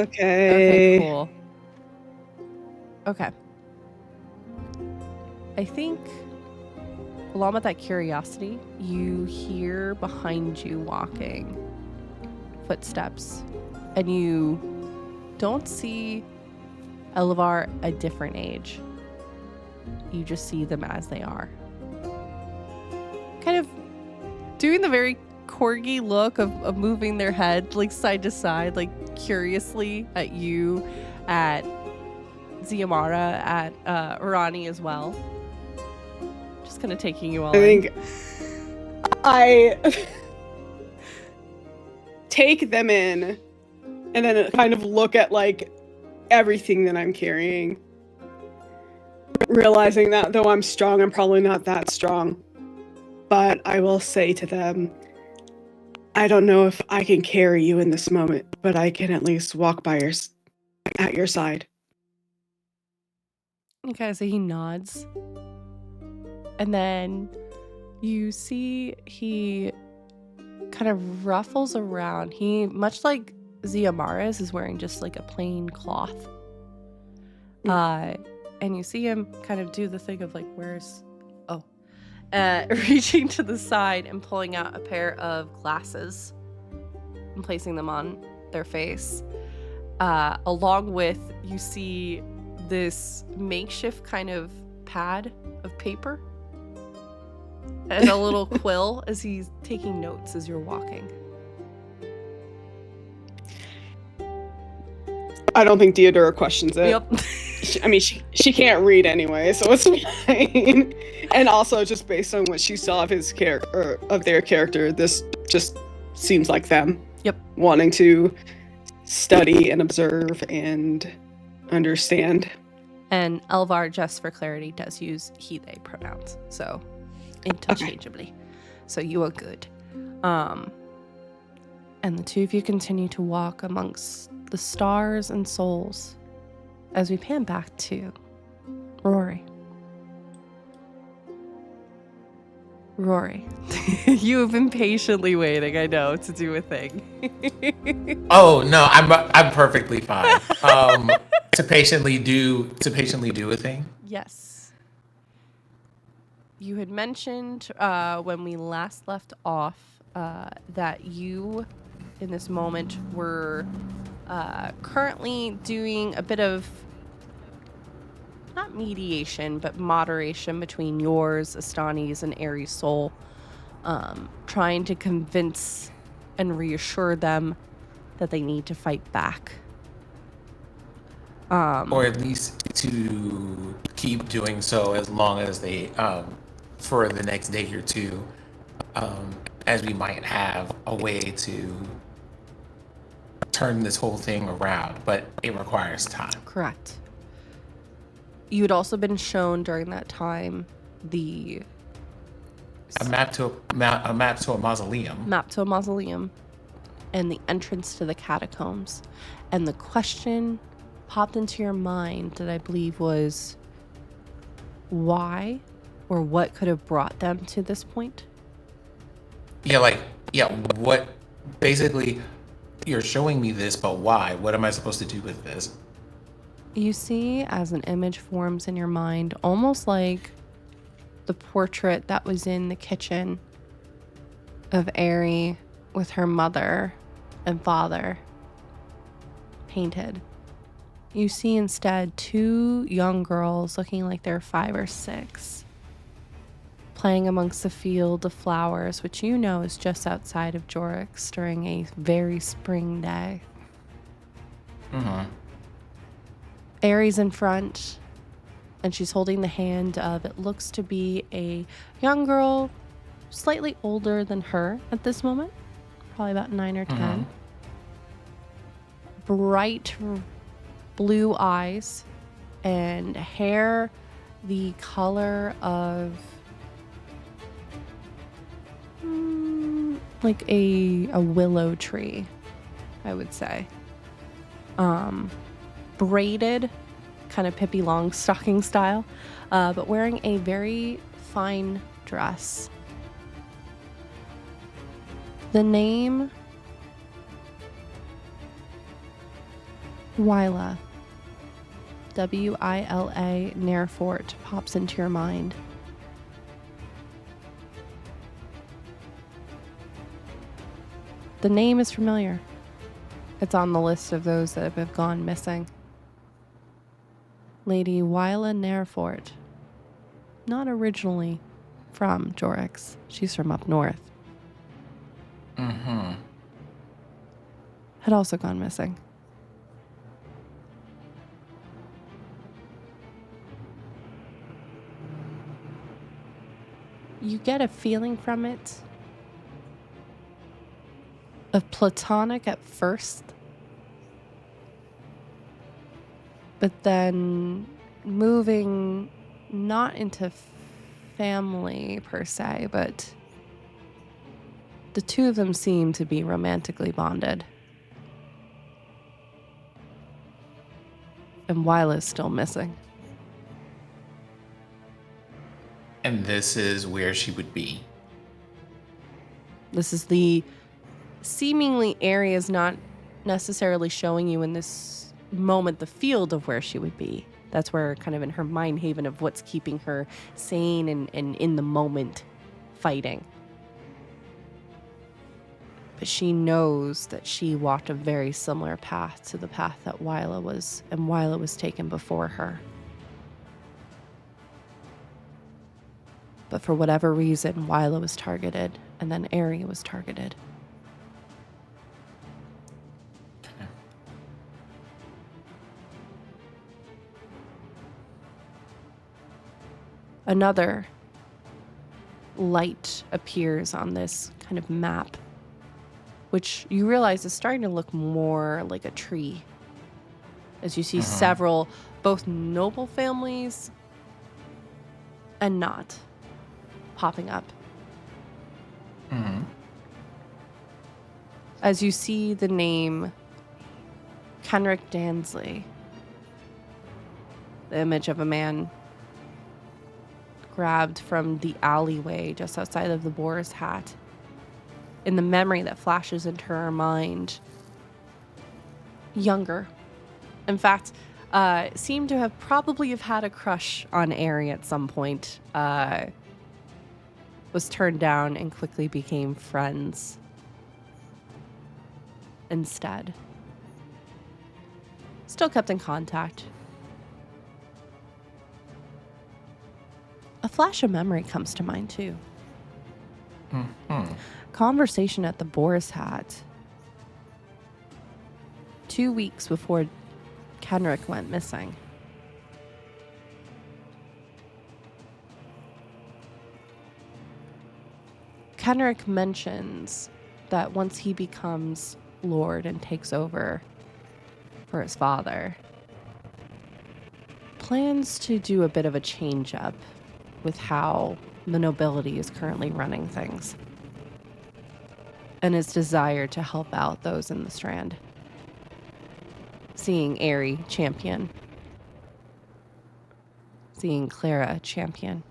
Okay, Okay. cool. Okay. I think, along with that curiosity, you hear behind you walking footsteps, and you don't see Elvar a different age. You just see them as they are. Kind of doing the very corgi look of moving their head like side to side, like curiously at you, at Ziamara, at Rani as well. Just kind of taking you all I in. think I take them in and then kind of look at like everything that I'm carrying, realizing that though I'm strong, I'm probably not that strong. But I will say to them, I don't know if I can carry you in this moment, but I can at least walk at your side. Okay, so he nods. And then you see he kind of ruffles around. He, much like Ziamara's, is wearing just like a plain cloth. And you see him kind of do the thing of like, reaching to the side and pulling out a pair of glasses and placing them on their face. Along with, you see this makeshift kind of pad of paper and a little quill as he's taking notes as you're walking. I don't think Deodora questions it. Yep. She can't read anyway, so it's fine. And also, just based on what she saw of his character, of their character, this just seems like them. Yep. Wanting to study and observe and understand. And Elvar, just for clarity, does use he/they pronouns, so interchangeably. Okay. So you are good. And the two of you continue to walk amongst the stars and souls as we pan back to Rory. Rory, you have been patiently waiting, I know, to do a thing. Oh no, I'm perfectly fine. To patiently do a thing. Yes. You had mentioned when we last left off that you, in this moment, were currently doing a bit of, not mediation, but moderation between yours, Astani's, and Aries' soul, trying to convince and reassure them that they need to fight back. Or at least to keep doing so as long as they, for the next day or two, as we might have a way to turn this whole thing around, but it requires time. Correct. You had also been shown during that time a map to a mausoleum. Map to a mausoleum and the entrance to the catacombs. And the question popped into your mind that I believe was why or what could have brought them to this point? What basically you're showing me this, but why? What am I supposed to do with this? You see, as an image forms in your mind, almost like the portrait that was in the kitchen of Ari with her mother and father painted. You see instead two young girls looking like they're 5 or 6, playing amongst the field of flowers, which you know is just outside of Jorix during a very spring day. Mm-hmm. Aries in front, and she's holding the hand of, it looks to be a young girl, slightly older than her at this moment, probably about 9 or 10. Mm-hmm. Bright blue eyes and hair the color of like a willow tree, I would say. Braided, kind of Pippi Longstocking style, but wearing a very fine dress. The name Wila. W-I-L-A, Nairfort pops into your mind. The name is familiar. It's on the list of those that have gone missing. Lady Wila Nairfort. Not originally from Jorix. She's from up north. Mm-hmm. Had also gone missing. You get a feeling from it of platonic at first, but then moving not into family per se, but the two of them seem to be romantically bonded. And Wila's still missing. And this is where she would be. This is the seemingly area is not necessarily showing you in this moment the field of where she would be. That's where kind of in her mind haven of what's keeping her sane and in the moment fighting. But she knows that she walked a very similar path to the path that Wila was, and Wila was taken before her. But for whatever reason, Wila was targeted, and then Ari was targeted. Okay. Another light appears on this kind of map, which you realize is starting to look more like a tree. As you see several, both noble families and not, popping up. Mm-hmm. As you see the name Kenrick Dansley, the image of a man grabbed from the alleyway just outside of the Boar's Hat. In the memory that flashes into her mind, younger. In fact, seemed to have probably have had a crush on Ari at some point. Was turned down and quickly became friends instead. Still kept in contact. A flash of memory comes to mind too. Mm-hmm. Conversation at the Boar's Hat 2 weeks before Kenrick went missing. Kenrick mentions that once he becomes Lord and takes over for his father, plans to do a bit of a change up with how the nobility is currently running things, and his desire to help out those in the Strand. Seeing Ari champion. Seeing Clara champion.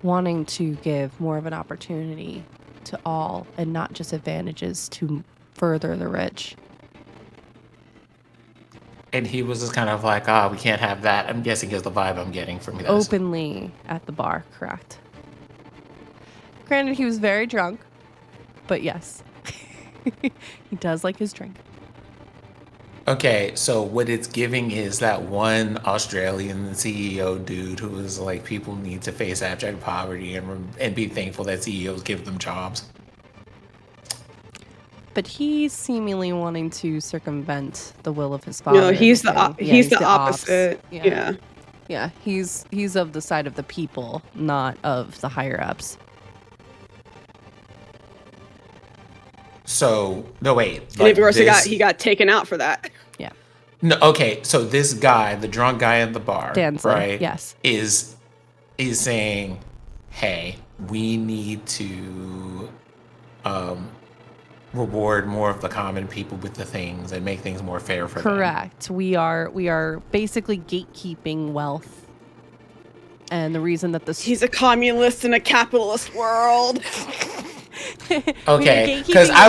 Wanting to give more of an opportunity to all and not just advantages to further the rich. And he was just kind of like, we can't have that. I'm guessing is the vibe I'm getting from this. Openly at the bar, correct. Granted, he was very drunk, but yes. He does like his drink. Okay, so what it's giving is that one Australian CEO dude who is like, people need to face abject poverty and be thankful that CEOs give them jobs. But he's seemingly wanting to circumvent the will of his father. No, he's the opposite. Ops. Yeah. Yeah, he's of the side of the people, not of the higher ups. So no, wait. And of course, he got taken out for that. Yeah. No, okay. So this guy, the drunk guy at the bar, Dansley, right? yes, is saying, "Hey, we need to reward more of the common people with the things and make things more fair for them." Correct. We are basically gatekeeping wealth, and the reason that he's a communist in a capitalist world. Okay, because I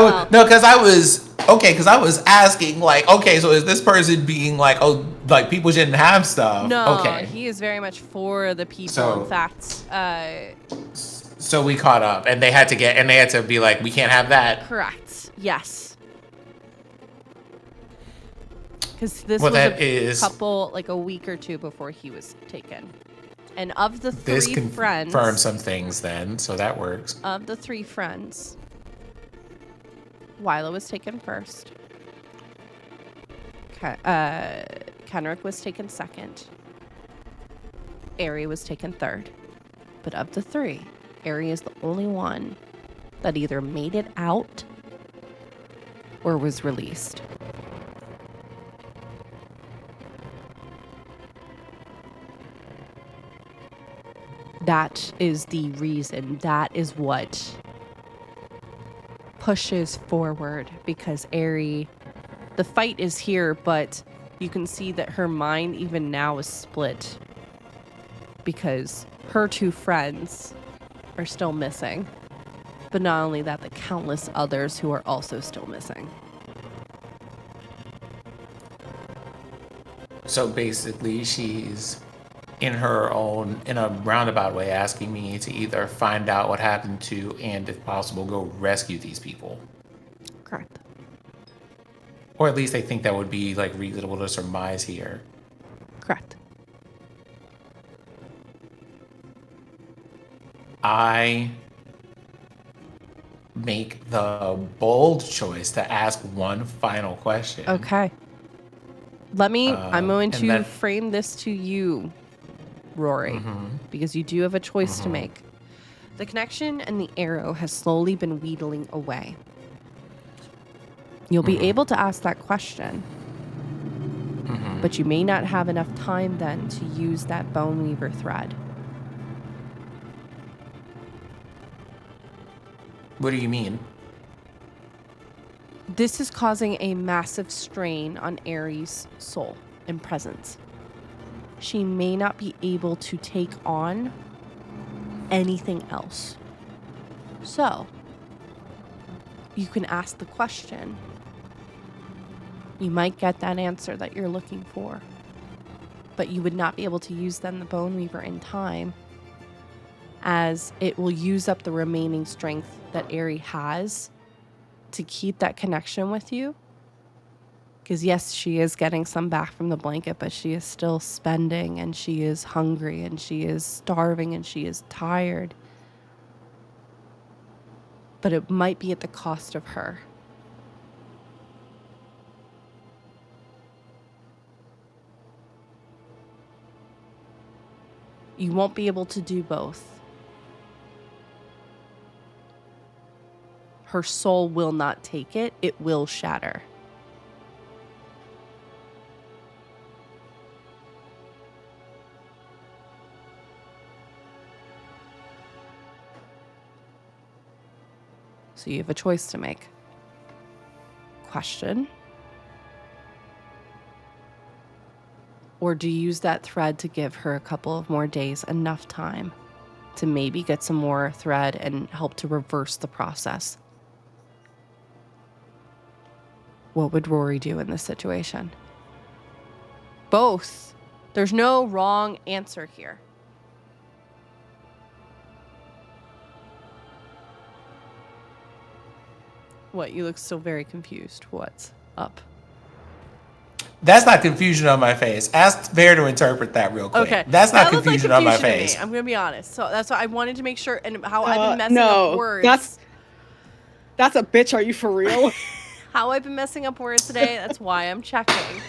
was Okay, because I was asking, like, okay, so is this person being like, oh, like people shouldn't have stuff? No, Okay, he is very much for the people. So- In fact, so we caught up, and they had to be like, we can't have that. correct. Yes. Because this Well, was that a is- couple, like a week or two before he was taken. And of the This three friends, confirms some things then, so that works. of the three friends, Wyla was taken first. Kenrick was taken second. Ari was taken third. But of the three, Ari is the only one that either made it out or was released. That is the reason. That is what pushes forward, because Ari, the fight is here, but you can see that her mind even now is split because her two friends are still missing. But not only that, the countless others who are also still missing. So basically, she's in a roundabout way, asking me to either find out what happened to, and if possible, go rescue these people. Correct. Or at least I think that would be like reasonable to surmise here. Correct. I make the bold choice to ask one final question. Okay. I'm going and to then- frame this to you, Rory, because you do have a choice to make. The connection and the arrow has slowly been wheedling away. You'll be able to ask that question, but you may not have enough time then to use that bone weaver thread. What do you mean? This is causing a massive strain on Aries' soul and presence. She may not be able to take on anything else. So, you can ask the question. You might get that answer that you're looking for, but you would not be able to use then the bone weaver in time, as it will use up the remaining strength that Ari has to keep that connection with you. Because yes, she is getting some back from the blanket, but she is still spending, and she is hungry, and she is starving, and she is tired. But it might be at the cost of her. You won't be able to do both. Her soul will not take it. It will shatter. So you have a choice to make. Question. Or do you use that thread to give her a couple of more days, enough time to maybe get some more thread and help to reverse the process? What would Rory do in this situation? Both. There's no wrong answer here. What? You look still very confused. What's up? That's not confusion on my face. Ask Bear to interpret that real quick. Okay. That's not That looked like confusion on my confusion to me. face. I'm going to be honest. So that's why I wanted to make sure, and how I've been messing no, up words. That's a bitch. Are you for real? How I've been messing up words today. That's why I'm checking.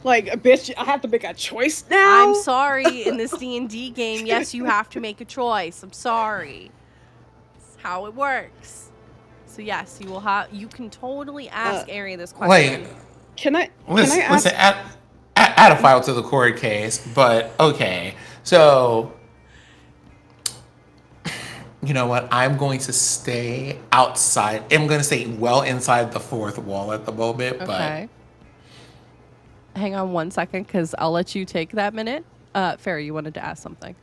Like, a bitch, I have to make a choice now? I'm sorry. In this D&D game, yes, you have to make a choice. I'm sorry. It's how it works. So yes, you can totally ask Ari this question. Like, Can I listen, ask? add a file to the court case, but okay. So, you know what? I'm going to stay outside. I'm going to stay well inside the fourth wall at the moment, Okay. Hang on one second, because I'll let you take that minute. Farrah, you wanted to ask something.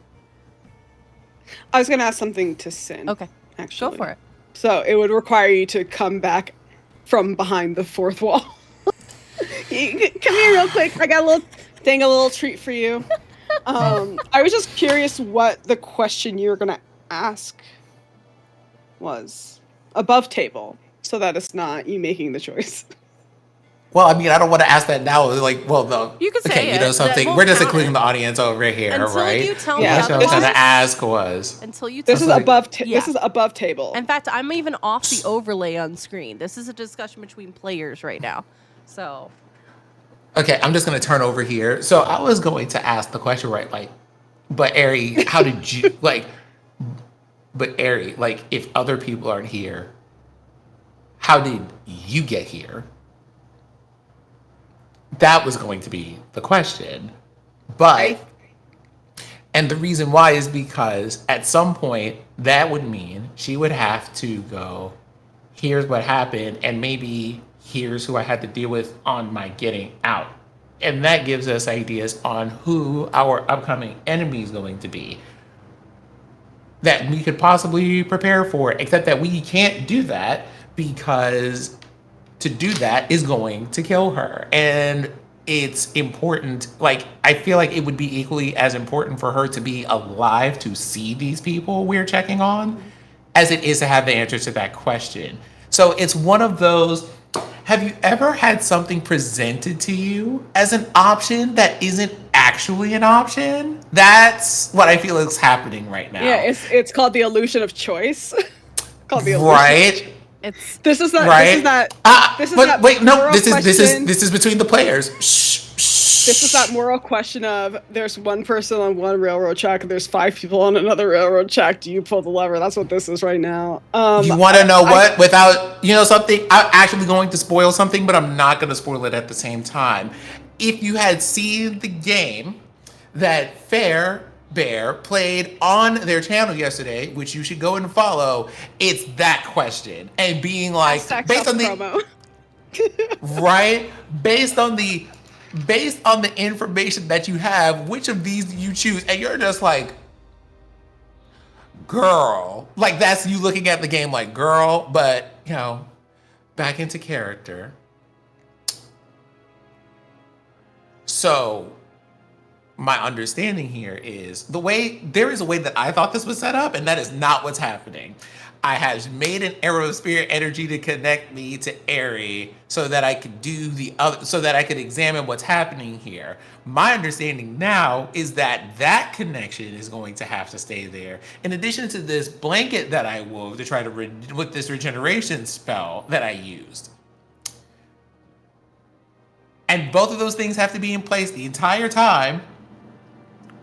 I was going to ask something to Sin. Okay. Actually. Go for it. So it would require you to come back from behind the fourth wall. Come here real quick. I got a little treat for you. I was just curious what the question you were gonna ask was above table, so that it's not you making the choice. Well, I mean, I don't want to ask that now. Like, well, no. You could say okay, you know it. something. That We're won't just count including it. the audience over here, Until right? you tell Yeah, me What I was otherwise. gonna ask was. Until you tell This is me. above. Yeah. This is above table. In fact, I'm even off the overlay on screen. This is a discussion between players right now. So. Okay, I'm just gonna turn over here. So I was going to ask the question, right? Like, but Ari, how did you like? But Ari, like, if other people aren't here, how did you get here? That was going to be the question. But, and the reason why is because at some point that would mean she would have to go, here's what happened, and maybe here's who I had to deal with on my getting out. And that gives us ideas on who our upcoming enemy is going to be that we could possibly prepare for, except that we can't do that because to do that is going to kill her. And it's important, like, I feel like it would be equally as important for her to be alive to see these people we're checking on as it is to have the answer to that question. So it's one of those, have you ever had something presented to you as an option that isn't actually an option? That's what I feel is happening right now. Yeah, it's called the illusion of choice. called the illusion. Right? It's This is that. Right? This is that. This is but that. wait, no. moral This question. is between the players. Shh. This is that moral question of there's one person on one railroad track and there's 5 people on another railroad track. Do you pull the lever? That's what this is right now. You want to know what? Without, you know, something, I'm actually going to spoil something, but I'm not going to spoil it at the same time. If you had seen the game that Fair Bear played on their channel yesterday, which you should go and follow, it's that question. And being like, based on the promo. right? Based on the information that you have, which of these do you choose? And you're just like, girl. Like, that's you looking at the game like, girl, but, you know, back into character. So, my understanding here is there is a way that I thought this was set up, and that is not what's happening. I have made an arrow of spirit energy to connect me to Ari so that I could do so that I could examine what's happening here. My understanding now is that connection is going to have to stay there. In addition to this blanket that I wove to try to with this regeneration spell that I used. And both of those things have to be in place the entire time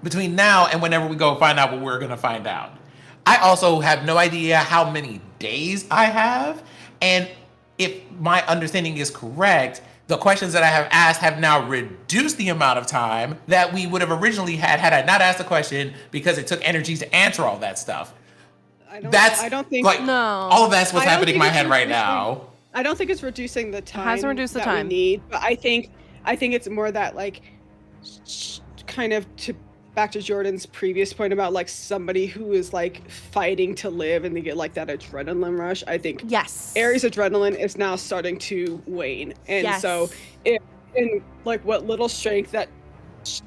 between now and whenever we go find out what we're going to find out. I also have no idea how many days I have. And if my understanding is correct, the questions that I have asked have now reduced the amount of time that we would have originally had I not asked the question, because it took energy to answer all that stuff. I don't think like No. all of that's what's I don't happening in think my it's head right reducing- now. I don't think it's reducing the time. hasn't reduced the that time. we need, but I think it's more that, like, kind of to back to Jordan's previous point about, like, somebody who is, like, fighting to live and they get, like, that adrenaline rush. I think yes. Aries' adrenaline is now starting to question, and Yes. so in like what little strength that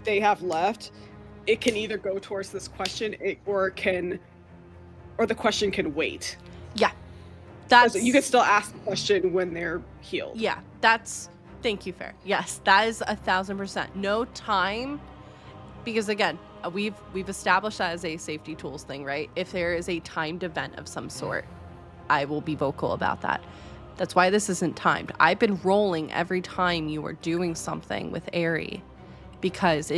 they have left, it can either go towards this question, or the question can wait. Yeah. That's You can still ask the question when they're healed. Yeah, that's thank you, Fair. Yes, that is 1,000%. No time, because again, we've established that as a safety tools thing, right? If there is a timed event of some sort, I will be vocal about that. That's why this isn't timed. I've been rolling every time you are doing something with Ari, because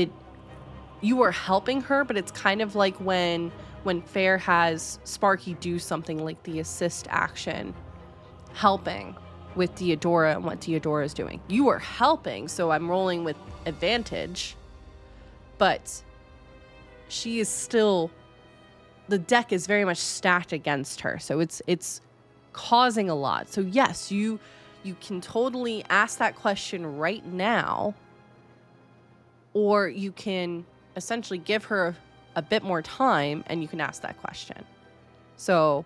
you are helping her, but it's kind of like when Fair has Sparky do something like the assist action, helping with Deodora and what Deodora is doing. You are helping, so I'm rolling with advantage, but she is still, the deck is very much stacked against her, so it's causing a lot. So yes, you can totally ask that question right now, or you can essentially give her a bit more time and you can ask that question. So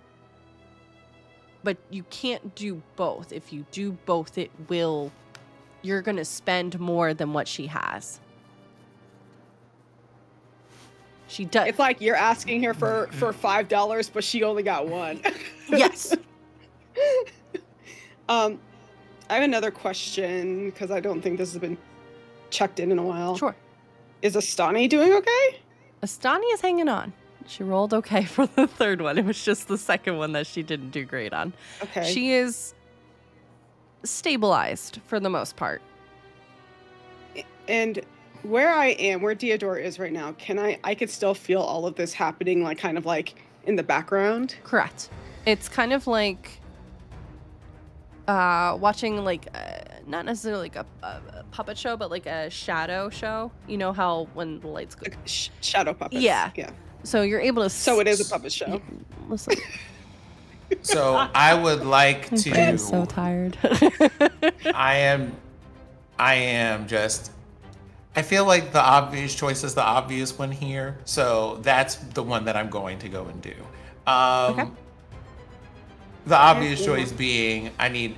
but you can't do both. If you do both, you're going to spend more than what she has. She does. It's like you're asking her for $5, but she only got one. Yes. I have another question because I don't think this has been checked in a while. Sure. Is Astani doing okay? Astani is hanging on. She rolled okay for the third one. It was just the second one that she didn't do great on. Okay. She is stabilized for the most part. And where I am, where Deodora is right now, I could still feel all of this happening, like kind of like in the background? Correct. It's kind of like watching like not necessarily like a puppet show, but like a shadow show. You know how when the lights go, Like shadow puppets. Yeah. Yeah. So you're able to. So it is a puppet show. Listen, So I would like my to. brain's so tired. I am just. I feel like the obvious choice is the obvious one here, so that's the one that I'm going to go and do. Okay. The obvious choice being, I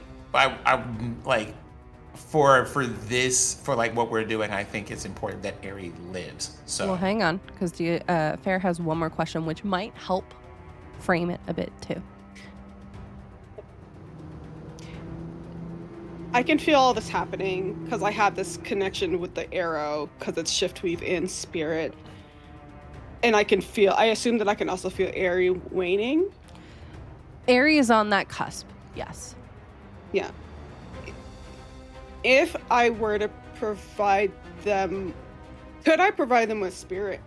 like for like what we're doing. I think it's important that Aerie lives. So Well, hang on, because Fair has one more question, which might help frame it a bit too. I can feel all this happening because I have this connection with the arrow because it's Shiftweave in spirit. And I assume that I can also feel Aerie waning. Aerie is on that cusp, yes. Yeah. If I were to provide them, could I provide them with spirit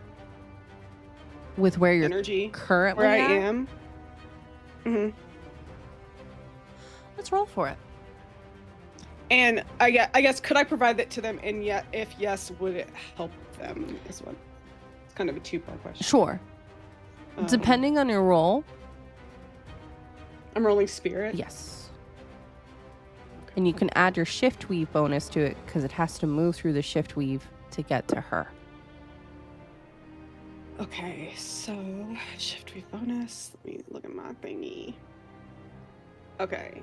With where you're energy currently where I at? am? Mm-hmm. Let's roll for it. And I guess could I provide that to them? And yet, if yes, would it help them? Is what. It's kind of a two-part question. Sure. Depending on your roll, I'm rolling spirit. yes. And you can add your shift weave bonus to it because it has to move through the shift weave to get to her. Okay, so Shiftweave bonus. Let me look at my thingy. Okay.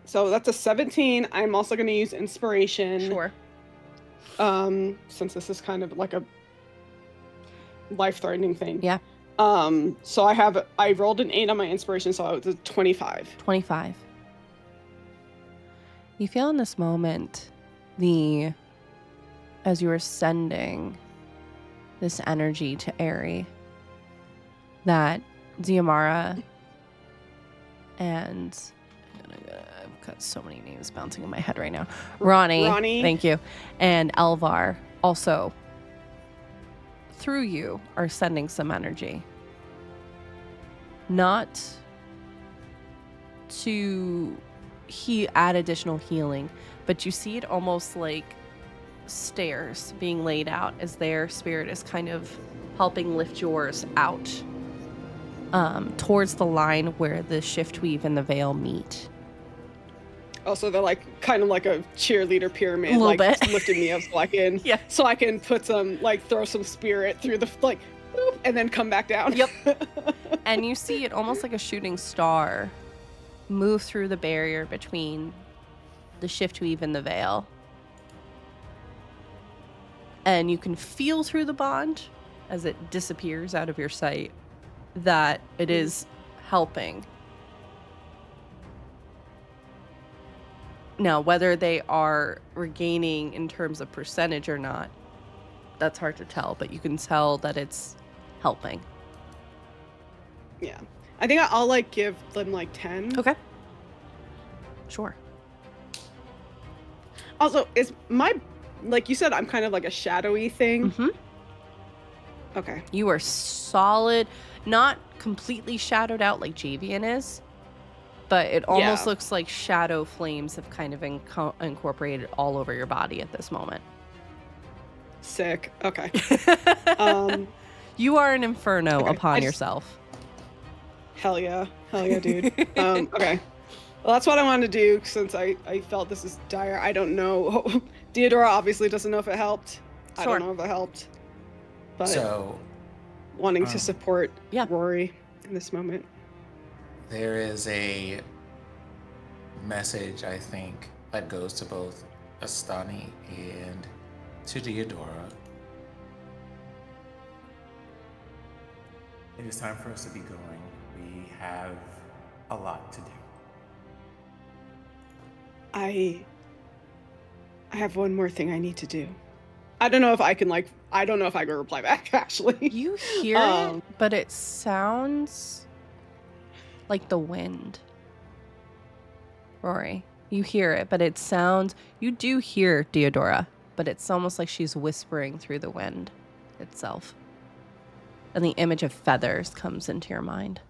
So that's a 17. I'm also going to use inspiration. Sure. Since this is kind of like a life-threatening thing. Yeah. So I rolled an 8 on my inspiration, so it was a 25. 25. You feel in this moment as you are sending this energy to Aerie, that Diamara and I've got so many names bouncing in my head right now. Ronnie, thank you, and Elvar also through you are sending some energy. Not to add additional healing, but you see it almost like stairs being laid out as their spirit is kind of helping lift yours out towards the line where the shift weave and the veil meet. Also, they're like kind of like a cheerleader pyramid, A little like bit. lifting me up so I can, Yeah. so I can put some throw some spirit through the boop, and then come back down. Yep. And you see it almost like a shooting star move through the barrier between the shift weave and the veil. And you can feel through the bond as it disappears out of your sight that it is helping. Now, whether they are regaining in terms of percentage or not, that's hard to tell, but you can tell that it's helping. Yeah. I think I'll give them 10. Okay. Sure. Also, is my, like you said, I'm kind of like a shadowy thing. Mm-hmm. Okay. You are solid, not completely shadowed out like Javian is, but it almost looks like shadow flames have kind of incorporated all over your body at this moment. Sick. Okay. You are an inferno Okay, upon yourself. Hell yeah, dude. Okay. Well, that's what I wanted to do since I felt this is dire. I don't know. Deodora obviously doesn't know if it helped. I Sure. don't know if it helped. But So, wanting to support Yeah. Rory in this moment. There is a message, I think, that goes to both Astani and to Deodora. It is time for us to be going. We have a lot to do. I have one more thing I need to do. I don't know if I can reply back, actually. You hear it, but it sounds like the wind. Rory, you hear it, but it sounds... You do hear Deodora, but it's almost like she's whispering through the wind itself. And the image of feathers comes into your mind.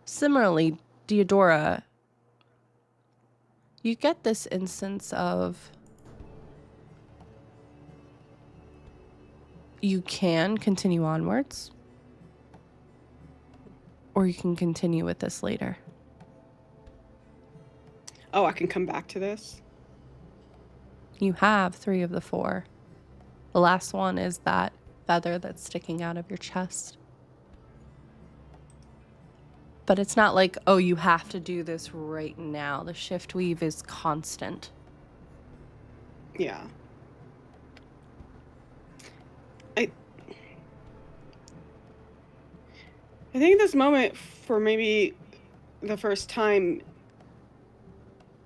Similarly, Deodora, you get this instance of you can continue onwards, or you can continue with this later. Oh, I can come back to this? You have 3 of the 4. The last one is that feather that's sticking out of your chest. But it's not like, oh, you have to do this right now. The shift weave is constant. Yeah. I think this moment, for maybe the first time,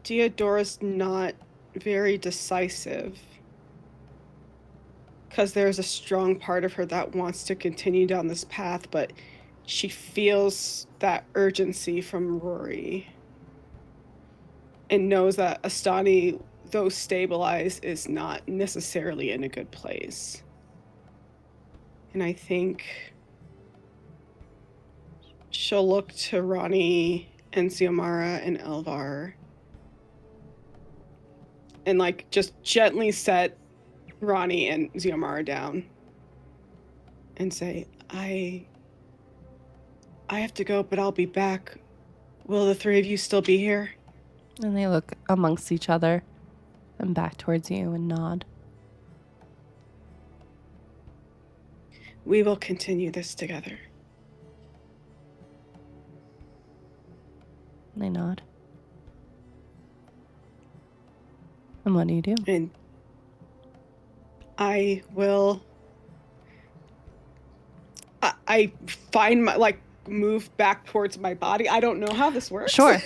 Deodora's not very decisive. Because there's a strong part of her that wants to continue down this path, but she feels that urgency from Rory. And knows that Astani, though stabilized, is not necessarily in a good place. And I think she'll look to Ronnie and Xiomara and Elvar and like just gently set Ronnie and Xiomara down and say, I have to go, but I'll be back. Will the 3 of you still be here? And they look amongst each other and back towards you and nod. We will continue this together. And they nod. And what do you do? And I will... I find my, like, move back towards my body. I don't know how this works. Sure.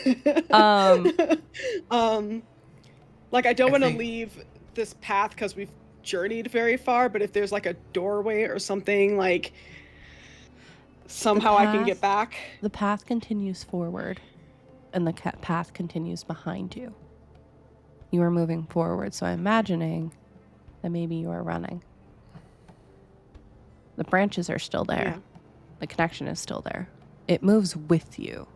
Like, I don't want to leave this path because we've journeyed very far, but if there's like a doorway or something, like somehow I can get back. The path continues forward, and the path continues behind you. You are moving forward, so I'm imagining that maybe you are running. The branches are still there. Yeah. The connection is still there. It moves with you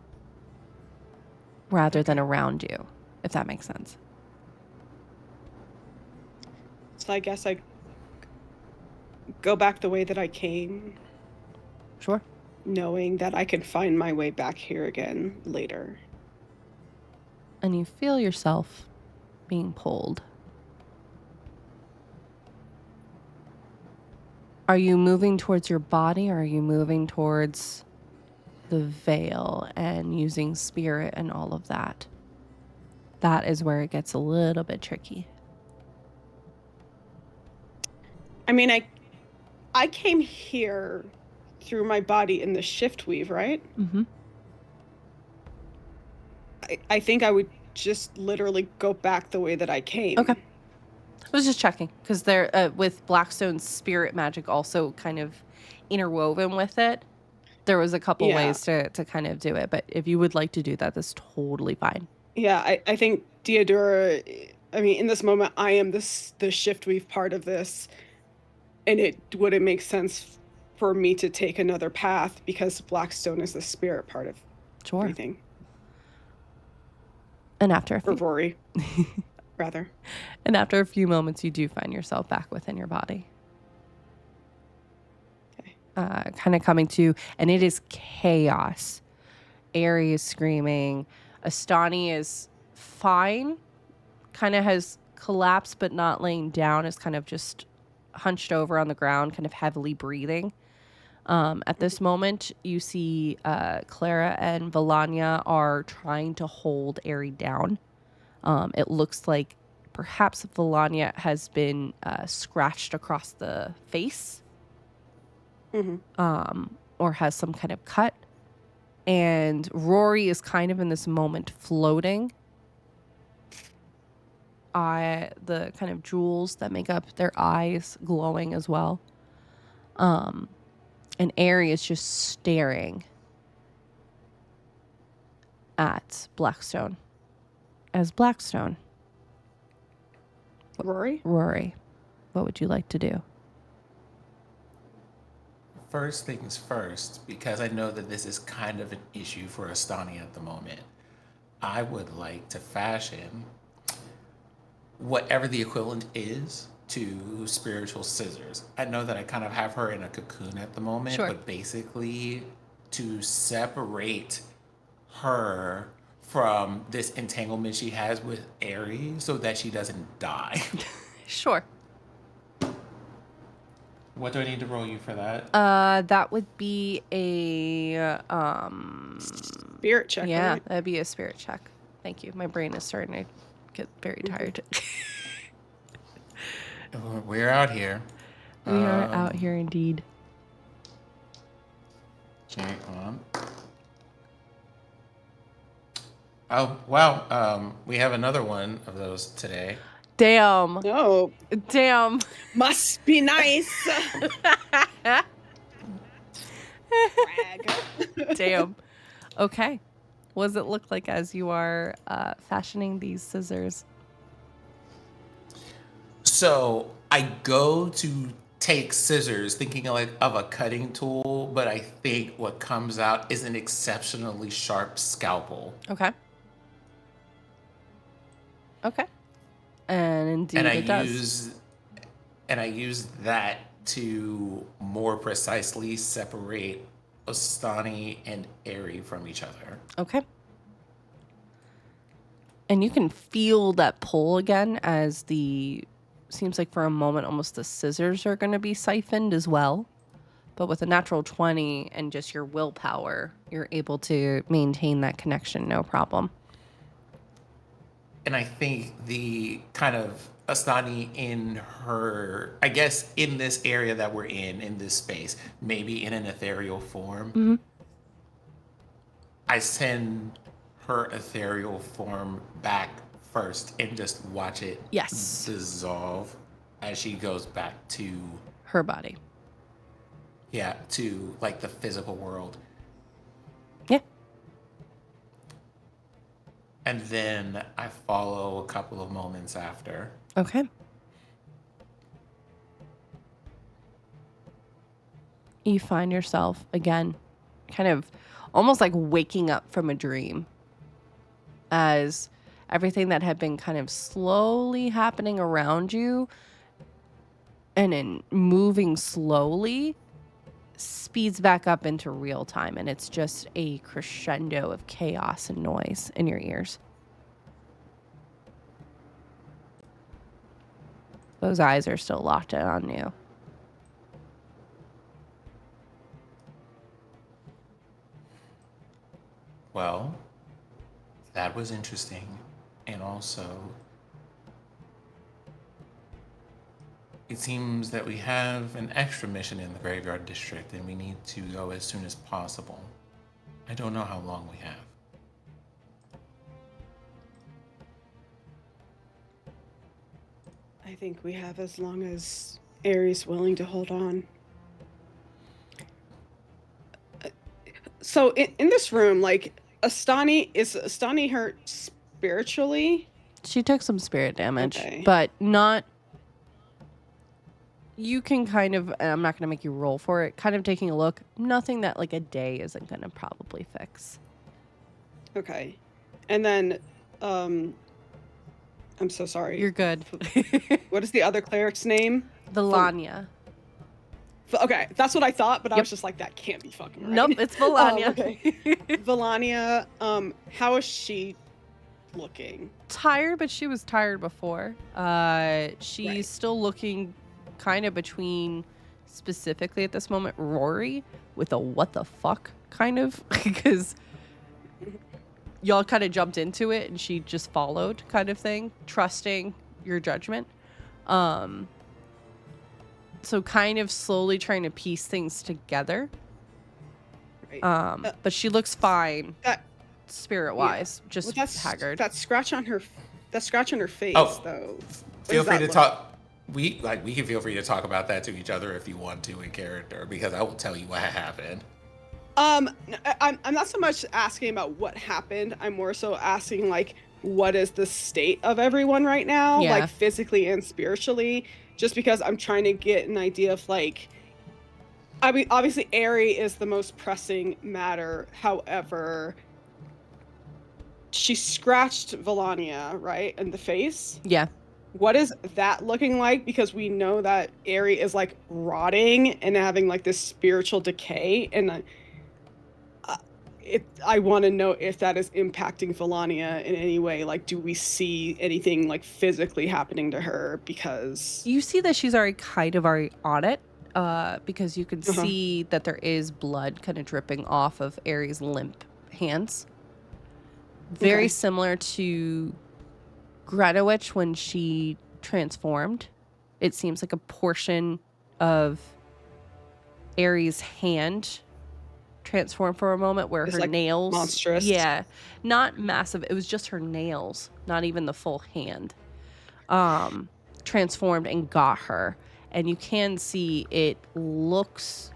rather than around you, if that makes sense. So I guess I go back the way that I came. Sure. Knowing that I can find my way back here again later. And you feel yourself being pulled. Are you moving towards your body, or are you moving towards the veil and using spirit and all of that? That is where it gets a little bit tricky. I mean, I came here through my body in the shift weave, right? Mm-hmm. I think I would just literally go back the way that I came. Okay. I was just checking, because there, with Blackstone's spirit magic also kind of interwoven with it, there was a couple ways to kind of do it. But if you would like to do that, that's totally fine. Yeah, I think Deodora, I mean, in this moment, I am the shift weave part of this. And it wouldn't make sense for me to take another path because Blackstone is the spirit part of everything. And after Rory, rather. And after a few moments, you do find yourself back within your body. Okay. Kind of coming to, and it is chaos. Aerie is screaming. Astani is fine. Kind of has collapsed, but not laying down. Is kind of just hunched over on the ground, kind of heavily breathing. At this moment, you see Clara and Valanya are trying to hold Aerie down. It looks like perhaps Valanya has been scratched across the face, or has some kind of cut. And Rory is kind of in this moment floating. The kind of jewels that make up their eyes glowing as well. And Aerie is just staring at Blackstone. As Blackstone, Rory? Rory, what would you like to do? First things first, because I know that this is kind of an issue for Astani at the moment, I would like to fashion whatever the equivalent is to spiritual scissors. I know that I kind of have her in a cocoon at the moment, Sure. but basically to separate her from this entanglement she has with Aerie so that she doesn't die. Sure. What do I need to roll you for that? That would be a Spirit check, yeah, right? that'd be a spirit check. Thank you. My brain is starting to get very tired. We're out here. We are out here indeed. Okay, hold on. Oh, wow. We have another one of those today. Damn. Oh, Damn. must be nice. Brag. Damn. Okay. What does it look like as you are fashioning these scissors? So I go to take scissors thinking like of a cutting tool, but I think what comes out is an exceptionally sharp scalpel. Okay. Okay. And indeed it does. I use that to more precisely separate Ostani and Aerie from each other. Okay. And you can feel that pull again as seems like for a moment almost the scissors are going to be siphoned as well. But with a natural 20 and just your willpower, you're able to maintain that connection, no problem. And I think the kind of Astani in her, I guess, in this area that we're in this space, maybe in an ethereal form, I send her ethereal form back first and just watch it Yes. dissolve as she goes back to, Her body. yeah, to like the physical world. Yeah. And then I follow a couple of moments after. Okay. You find yourself again, kind of almost like waking up from a dream as everything that had been kind of slowly happening around you and in moving slowly speeds back up into real time, and it's just a crescendo of chaos and noise in your ears. Those eyes are still locked in on you. Well, that was interesting. And also, it seems that we have an extra mission in the Graveyard District and we need to go as soon as possible. I don't know how long we have. I think we have as long as Aerie's willing to hold on. So in this room, like, is Astani hurt spiritually? She took some spirit damage, Okay. but not... You can kind of, and I'm not going to make you roll for it, kind of taking a look. Nothing that like a day isn't going to probably fix. Okay. And then, I'm so sorry. You're good. What is the other cleric's name? Valanya. Okay, that's what I thought, but I Yep. was just like, that can't be fucking right. Nope, it's Valanya. Okay. Valanya, how is she looking? Tired, but she was tired before. She's Right. still looking kind of between, specifically at this moment, Rory with a what the fuck kind of, because y'all kind of jumped into it and she just followed kind of thing, trusting your judgment. So kind of slowly trying to piece things together. Right. But she looks fine, That spirit-wise, just haggard. That scratch on her face, Oh, though. Feel free to talk. We can feel free to talk about that to each other if you want to in character, because I will tell you what happened. I'm not so much asking about what happened. I'm more so asking, like, what is the state of everyone right now, Yeah. like physically and spiritually, just because I'm trying to get an idea of, like, I mean, obviously Aerie is the most pressing matter. However, she scratched Volania, right, in the face. Yeah. What is that looking like? Because we know that Aerie is, like, rotting and having, like, this spiritual decay, and I want to know if that is impacting Volania in any way. Like, do we see anything, like, physically happening to her? Because you see that she's already on it, because you can see that there is blood kind of dripping off of Aerie's limp hands. Very similar to Greta when she transformed. It seems like a portion of Aerie's hand transformed for a moment where it's, her like, nails, monstrous. yeah, not massive, it was just her nails, not even the full hand, transformed and got her. And you can see it looks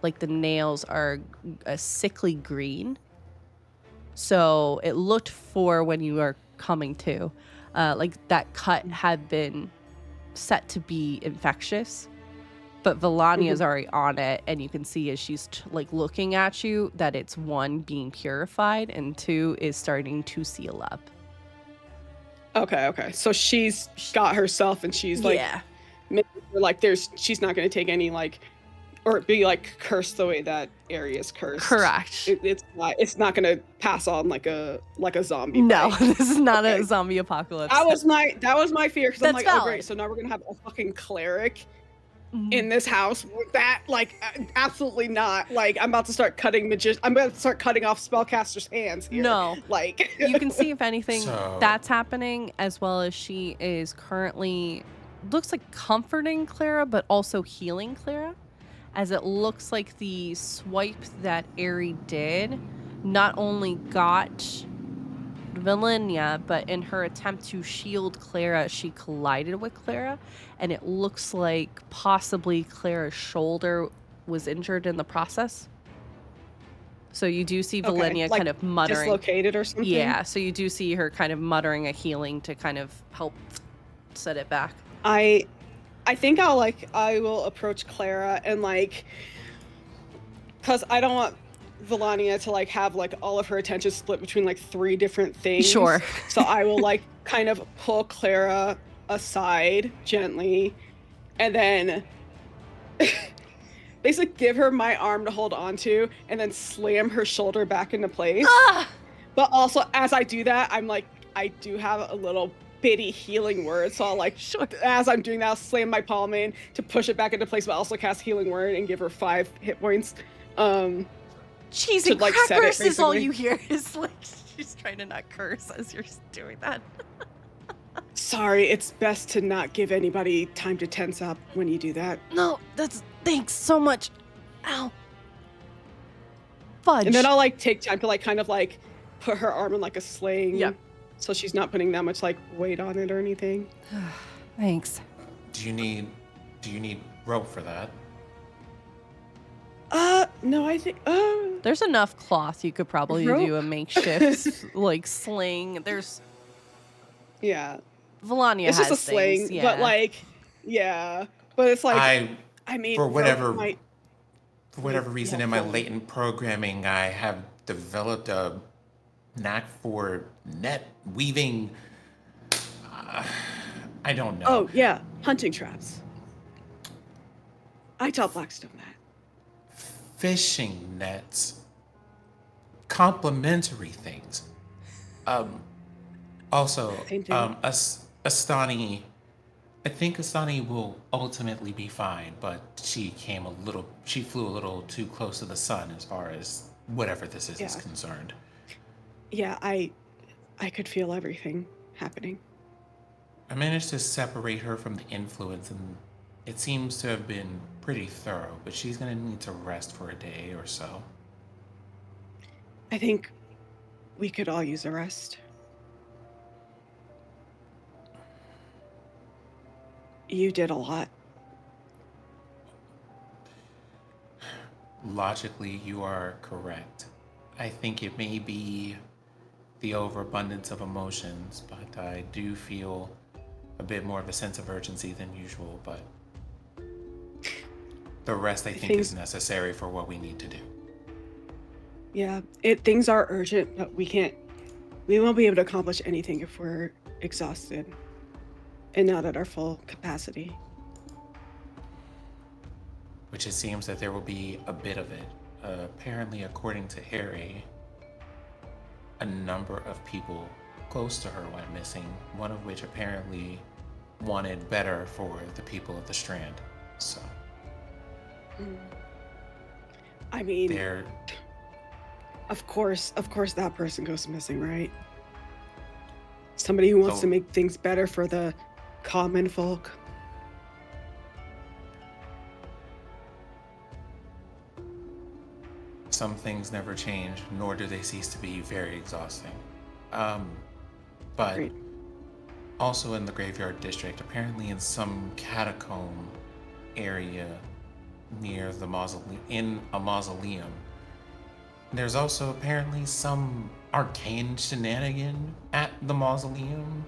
like the nails are a sickly green, so it looked, for when you are coming to, like that cut had been set to be infectious. But Volania's already on it, and you can see as she's like looking at you that it's, one, being purified, and two, is starting to seal up. Okay. So she's got herself, and she's like, yeah, making sure, like, she's not going to take any, like, or be, like, cursed the way that Aerie is cursed. correct. It's not going to pass on like a zombie. No, bite. this is not a zombie apocalypse. That was my fear, because I'm That's like, oh valid. great, so now we're gonna have a fucking cleric in this house with that, like, absolutely not. Like, I'm about to start cutting off spellcasters' hands here. No. Like, You can see, if anything, So- that's happening, as well as she is currently, looks like, comforting Clara, but also healing Clara, as it looks like the swipe that Aerie did not only got Valinia, but in her attempt to shield Clara, she collided with Clara, and it looks like possibly Clara's shoulder was injured in the process. So you do see Valinia like, kind of muttering. dislocated or something. Yeah, so you do see her kind of muttering a healing to kind of help set it back. I think I will approach Clara and, like, because I don't want Volania to, like, have, like, all of her attention split between, like, 3 different things. Sure. So I will, like, kind of pull Clara aside gently, and then basically give her my arm to hold onto, and then slam her shoulder back into place. Ah! But also, as I do that, I'm like, I do have a little bitty healing word, so I'll, like, as I'm doing that, I'll slam my palm in to push it back into place, but also cast healing word and give her 5 hit points. Cheese to, and like, set it, crackers is all basically. you hear. Is like, she's trying to not curse as you're doing that. Sorry, it's best to not give anybody time to tense up when you do that. No, thanks so much. Ow. Fudge. And then I'll, like, take time to, like, kind of, like, put her arm in, like, a sling. Yep. So she's not putting that much, like, weight on it or anything. Thanks. Do you need rope for that? No, I think, There's enough cloth you could probably do a Rope? makeshift like sling. There's yeah. Volania It's has just a sling, things, yeah. but, like, yeah. But it's like, I mean, for rope whatever might reason in my latent programming, I have developed a knack for net weaving. I don't know. Oh, yeah, hunting traps. I taught Blackstone that. Fishing nets, complementary things. Also, Same thing. Astani I think Asani will ultimately be fine, but she flew a little too close to the sun as far as whatever this is Yeah. concerned. Yeah, I could feel everything happening. I managed to separate her from the influence, and it seems to have been pretty thorough, but she's gonna need to rest for a day or so. I think we could all use a rest. You did a lot. Logically, you are correct. I think it may be the overabundance of emotions, but I do feel a bit more of a sense of urgency than usual, but the rest I think is Things, necessary for what we need to do. yeah, things are urgent, but we won't be able to accomplish anything if we're exhausted and not at our full capacity. Which it seems that there will be a bit of it. Apparently, according to Harry, a number of people close to her went missing, one of which apparently wanted better for the people of the Strand. So, I mean, they're of course that person goes missing, right? Somebody who wants to so make things better for the common folk. some things never change, nor do they cease to be very exhausting. But Great. also in the graveyard district, apparently in some catacomb area near the mausoleum, in a mausoleum, there's also apparently some arcane shenanigan at the mausoleum.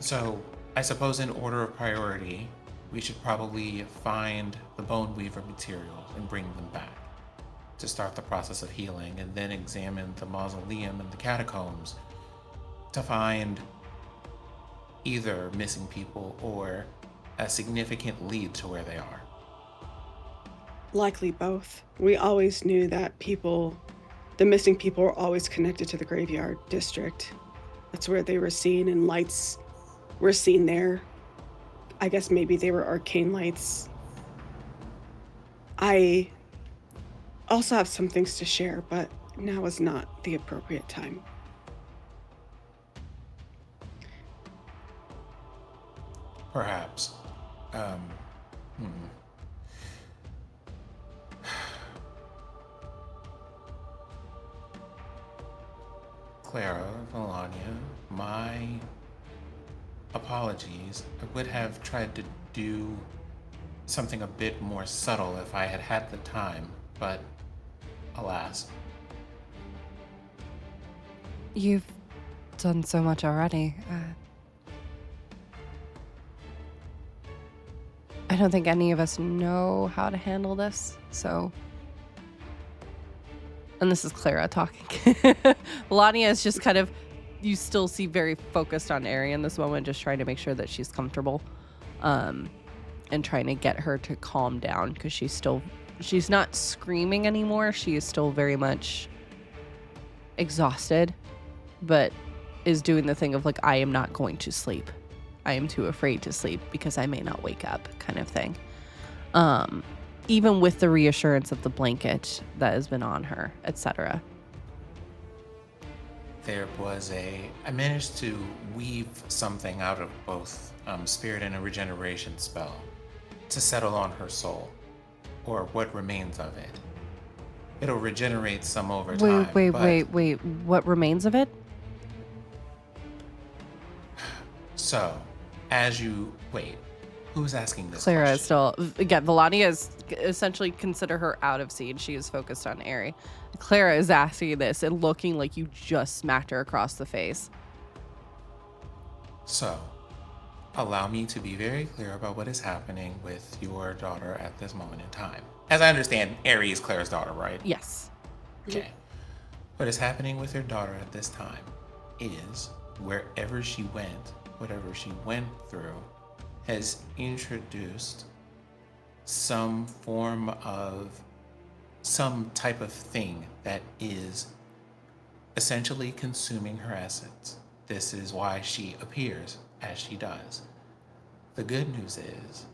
So, I suppose in order of priority, we should probably find the Bone Weaver materials and bring them back to start the process of healing, and then examine the mausoleum and the catacombs to find either missing people or a significant lead to where they are. Likely both. We always knew that the missing people were always connected to the graveyard district. That's where they were seen, and lights were seen there. I guess maybe they were arcane lights. I also have some things to share, but now is not the appropriate time. Perhaps. Um, hmm. Clara, Melania, my apologies. I would have tried to do something a bit more subtle if I had had the time, but alas. You've done so much already. I don't think any of us know how to handle this, so. And this is Clara talking. Melania is just kind of, you still see very focused on Ari in this moment, just trying to make sure that she's comfortable, and trying to get her to calm down, because she's not screaming anymore. She is still very much exhausted, but is doing the thing of like, I am not going to sleep. I am too afraid to sleep because I may not wake up, kind of thing. Even with the reassurance of the blanket that has been on her, etc. I managed to weave something out of both spirit and a regeneration spell to settle on her soul, or what remains of it. It'll regenerate some over time. Wait. What remains of it? So, who's asking this Clara question? is still, again, Melania is essentially, consider her out of scene. She is focused on Ari. Clara is asking this and looking like you just smacked her across the face. So, allow me to be very clear about what is happening with your daughter at this moment in time. As I understand, Ari is Clara's daughter, right? Yes. Okay. What is happening with your daughter at this time is wherever she went, whatever she went through, has introduced some type of thing that is essentially consuming her essence. This is why she appears as she does. The good news is,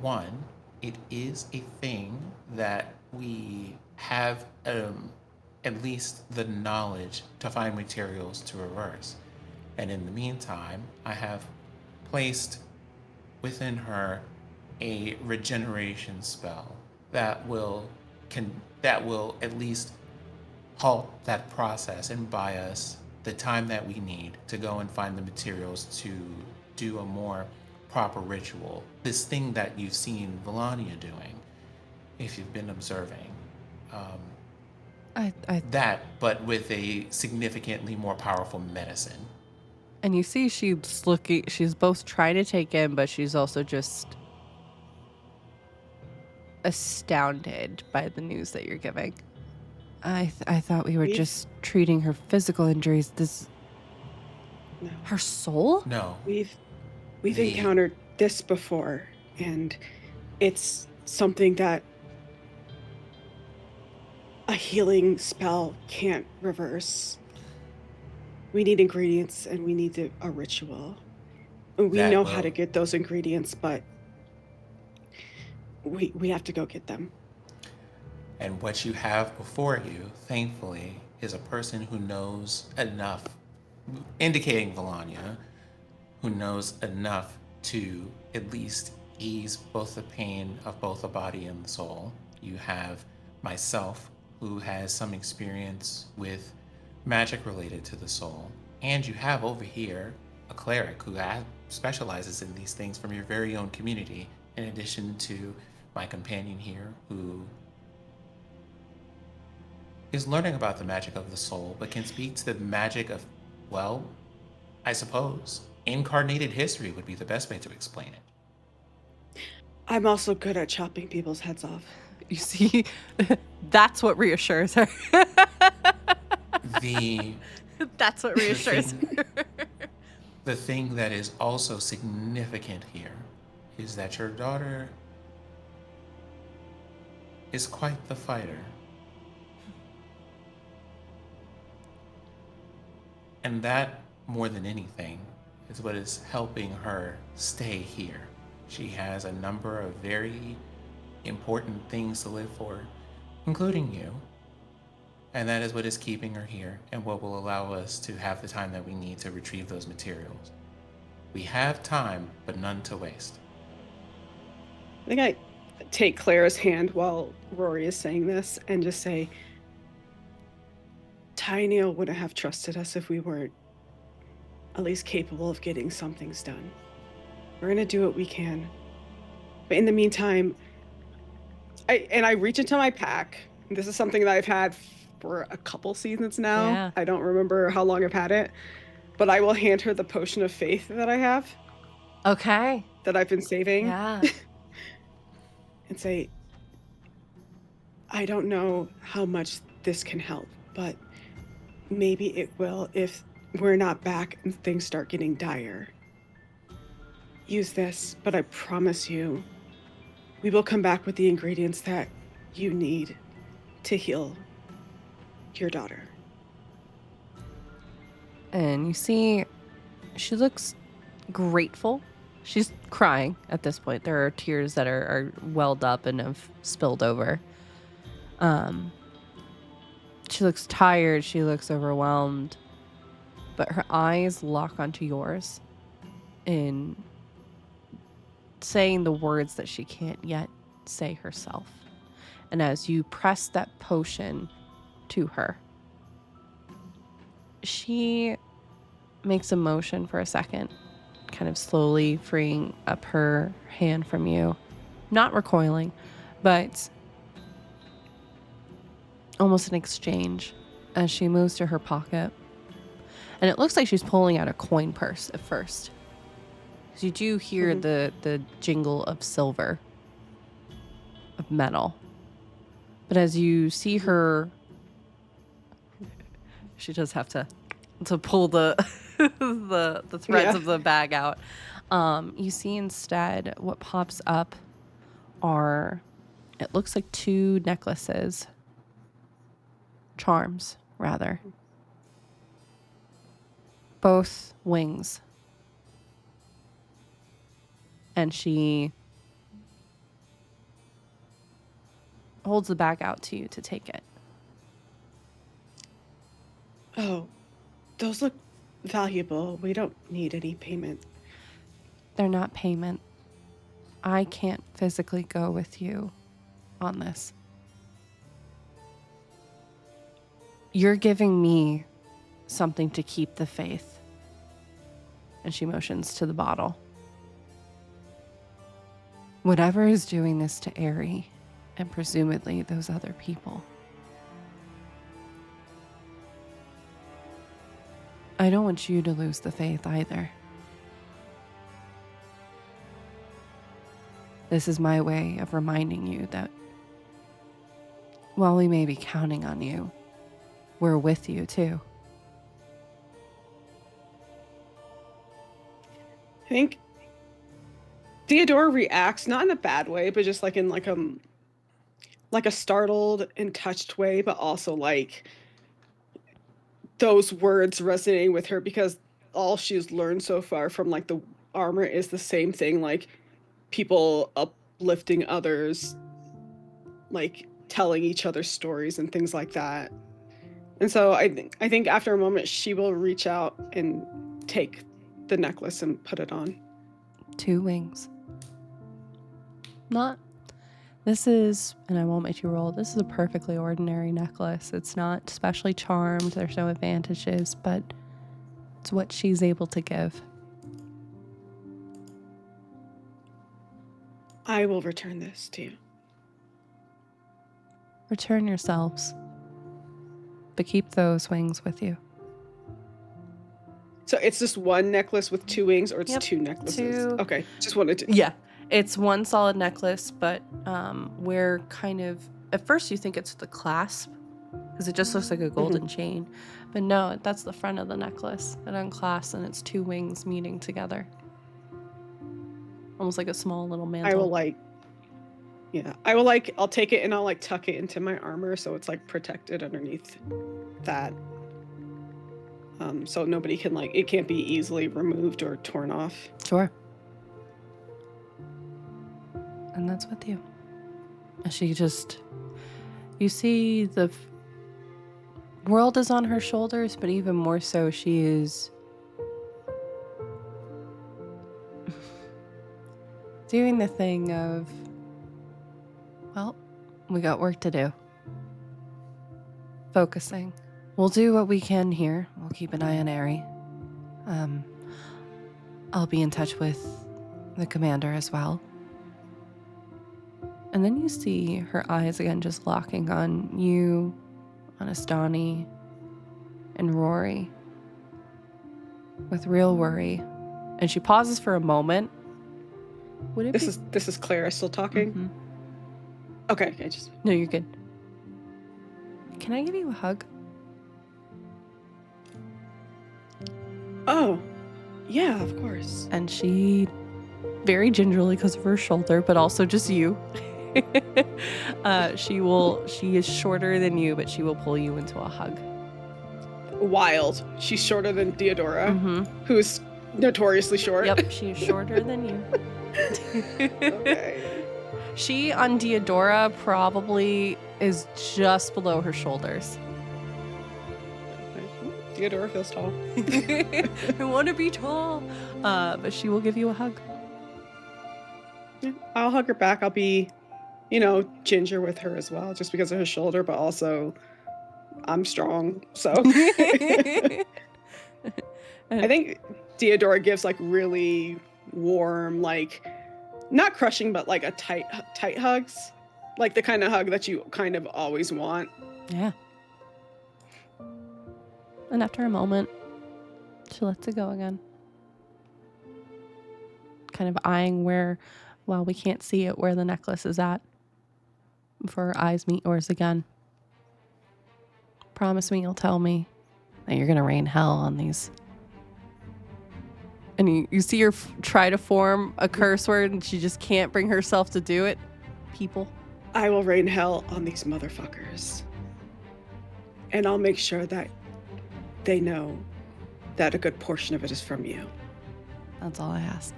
one, it is a thing that we have at least the knowledge to find materials to reverse. And in the meantime, I have placed within her a regeneration spell that will at least halt that process and buy us the time that we need to go and find the materials to do a more proper ritual. This thing that you've seen Volania doing, if you've been observing. That, but with a significantly more powerful medicine. And you see she's looking, she's both trying to take in, but she's also just astounded by the news that you're giving. I thought we were just treating her physical injuries. No. Her soul? No. We've encountered this before, and it's something that a healing spell can't reverse. We need ingredients, and we need a ritual. We know how to get those ingredients, but we have to go get them. And what you have before you, thankfully, is a person who knows enough, indicating Volania, who knows enough to at least ease both the pain of both the body and the soul. You have myself, who has some experience with magic related to the soul. And you have over here a cleric who specializes in these things from your very own community, in addition to my companion here, who is learning about the magic of the soul, but can speak to the magic of, well, I suppose, incarnated history would be the best way to explain it. I'm also good at chopping people's heads off. You see, that's what reassures her. That's what reassures her. The thing that is also significant here is that your daughter is quite the fighter. And that, more than anything, is what is helping her stay here. She has a number of very important things to live for, including you. And that is what is keeping her here and what will allow us to have the time that we need to retrieve those materials. We have time, but none to waste. I think I take Clara's hand while Rory is saying this and just say, Tyneal wouldn't have trusted us if we weren't at least capable of getting some things done. We're going to do what we can. But in the meantime, I reach into my pack. This is something that I've had for a couple seasons now. Yeah. I don't remember how long I've had it. But I will hand her the potion of faith that I have. Okay. That I've been saving. Yeah. And say, I don't know how much this can help, but maybe it will if we're not back and things start getting dire. Use this, but I promise you, we will come back with the ingredients that you need to heal your daughter. And you see, she looks grateful. She's crying at this point. There are tears that are welled up and have spilled over. She looks tired. She looks overwhelmed. But her eyes lock onto yours in saying the words that she can't yet say herself. And as you press that potion to her, she makes a motion for a second, kind of slowly freeing up her hand from you, not recoiling, but almost an exchange as she moves to her pocket. And it looks like she's pulling out a coin purse at first. So you do hear the jingle of silver, of metal. But as you see her, she does have to pull the the threads of the bag out. You see instead what pops up are, it looks like 2 necklaces. Charms, rather. Both wings. And she holds the bag out to you to take it. Oh, those look valuable. We don't need any payment. They're not payment. I can't physically go with you on this. You're giving me something to keep the faith. And she motions to the bottle. Whatever is doing this to Aerie, and presumably those other people, I don't want you to lose the faith either. This is my way of reminding you that while we may be counting on you, we're with you too. I think Theodora reacts not in a bad way, but just like in like a startled and touched way, but also like those words resonating with her because all she's learned so far from like the armor is the same thing, like people uplifting others, like telling each other stories and things like that. And so I think after a moment she will reach out and take the necklace and put it on. 2 wings. This is, and I won't make you roll, this is a perfectly ordinary necklace. It's not specially charmed, there's no advantages, but it's what she's able to give. I will return this to you. Return yourselves, but keep those wings with you. So it's just one necklace with 2 wings, or it's Yep, 2 necklaces? 2. Okay, just wanted to. Yeah, it's one solid necklace, but we're kind of, at first you think it's the clasp, because it just looks like a golden chain. But no, that's the front of the necklace. It unclasps and it's 2 wings meeting together. Almost like a small little mantle. I'll take it and I'll like tuck it into my armor so it's like protected underneath that. So nobody can it can't be easily removed or torn off. Sure. And that's with you. And she just, you see the world is on her shoulders, but even more so, she is doing the thing of, well, we got work to do. Focusing. We'll do what we can here. We'll keep an eye on Aerie. I'll be in touch with the commander as well. And then you see her eyes again just locking on you, on Astani, and Rory, with real worry. And she pauses for a moment. Would it This is Clara still talking? Mm-hmm. Okay, No, you're good. Can I give you a hug? Oh, yeah, of course. And she, very gingerly because of her shoulder, but also just you, she is shorter than you, but she will pull you into a hug. Wild. She's shorter than Theodora, who's notoriously short. Yep, she is shorter than you. Okay. She, on Theodora, probably is just below her shoulders. Theodora feels tall. I want to be tall. But she will give you a hug. Yeah, I'll hug her back. I'll be, ginger with her as well, just because of her shoulder, but also I'm strong. So I think Theodora gives really warm, not crushing, but a tight hugs. Like the kind of hug that you kind of always want. Yeah. And after a moment, she lets it go again. Kind of eyeing while we can't see it, where the necklace is at. Before her eyes meet yours again. Promise me you'll tell me that you're going to rain hell on these. And you see her try to form a curse word, and she just can't bring herself to do it. People. I will rain hell on these motherfuckers. And I'll make sure that they know that a good portion of it is from you. That's all I ask.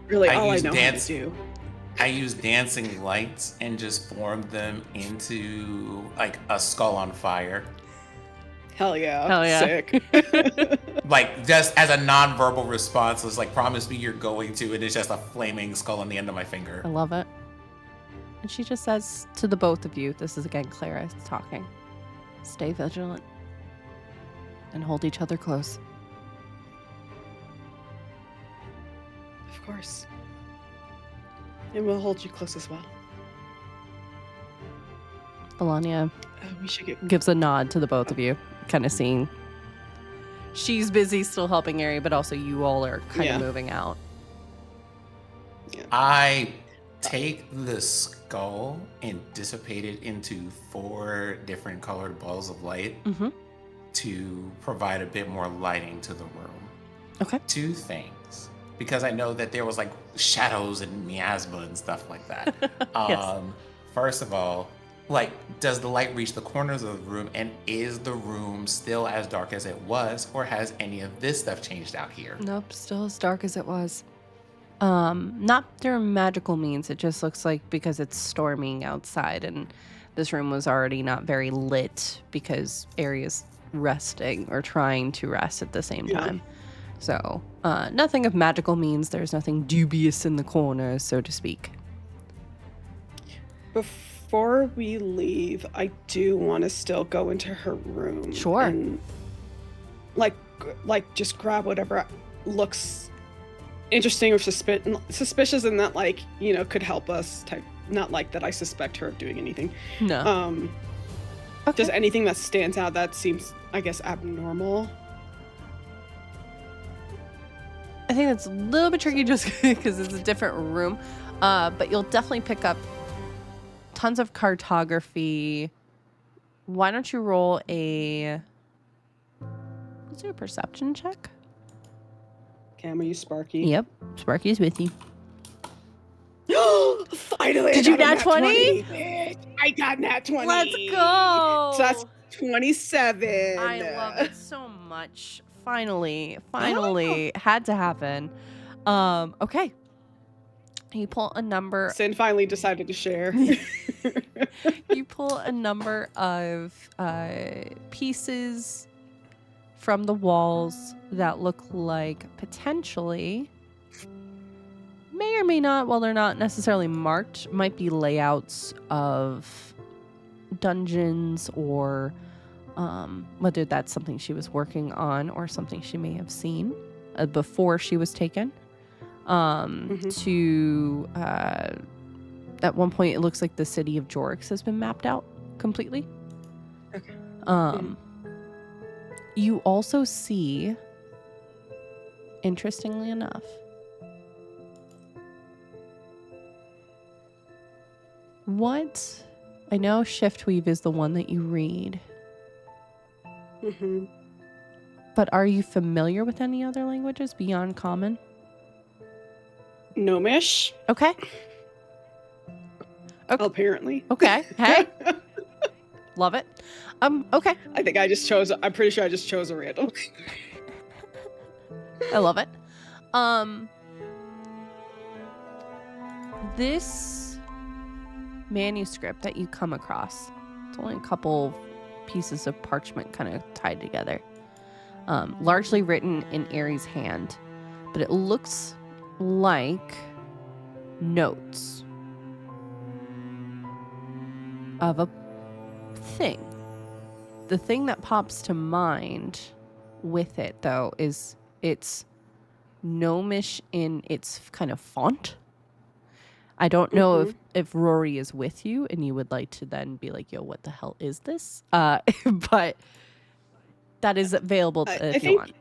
Really, I all I use know dance. how to do. I use dancing lights and just formed them into like a skull on fire. Hell yeah. Hell yeah. Sick. Like just as a non-verbal response, it's like promise me you're going to, and it's just a flaming skull on the end of my finger. I love it. And she just says to the both of you, this is again Clara talking, stay vigilant and hold each other close. Of course. And we'll hold you close as well. Melania We should get. gives a nod to the both of you, kind of seeing she's busy still helping Ari, but also you all are kind of moving out. Yeah. I take the skull and dissipate it into 4 different colored balls of light to provide a bit more lighting to the room. Okay. 2 things, because I know that there was like shadows and miasma and stuff like that. Yes. First of all, like, does the light reach the corners of the room, and is the room still as dark as it was, or has any of this stuff changed out here? Nope, still as dark as it was. Not through magical means. It just looks like because it's storming outside and this room was already not very lit because Ari's resting or trying to rest at the same time. So, nothing of magical means. There's nothing dubious in the corners, so to speak. Before we leave, I do want to still go into her room. Sure. And like just grab whatever looks interesting or suspicious and that, like, you know, could help us type. Not like that I suspect her of doing anything. No. Okay. Just anything that stands out that seems, I guess, abnormal. I think that's a little bit tricky just because it's a different room. But you'll definitely pick up tons of cartography. Why don't you roll let's do a perception check. Cam, are you Sparky? Yep. Sparky's with you. Finally! Did you nat 20? I got nat 20. Let's go. So that's 27. I love it so much. Finally. Had to happen. Okay. You pull a number. Sin finally decided to share. You pull a number of pieces from the walls that look like potentially, may or may not, while they're not necessarily marked, might be layouts of dungeons or whether that's something she was working on or something she may have seen before she was taken. To at one point it looks like the city of Jorix has been mapped out completely. Okay. You also see, interestingly enough, what I know Shiftweave is the one that you read. But are you familiar with any other languages beyond Common? Gnomish, Okay. apparently. Okay. Hey. Love it. Okay. I think I'm pretty sure I just chose a random. I love it. This manuscript that you come across, it's only a couple pieces of parchment kind of tied together. Largely written in Ari's hand, but it looks like notes of a thing. The thing that pops to mind with it, though, is it's gnomish in its kind of font. I don't know if Rory is with you and you would like to then be like, yo, what the hell is this? But that is available if you want.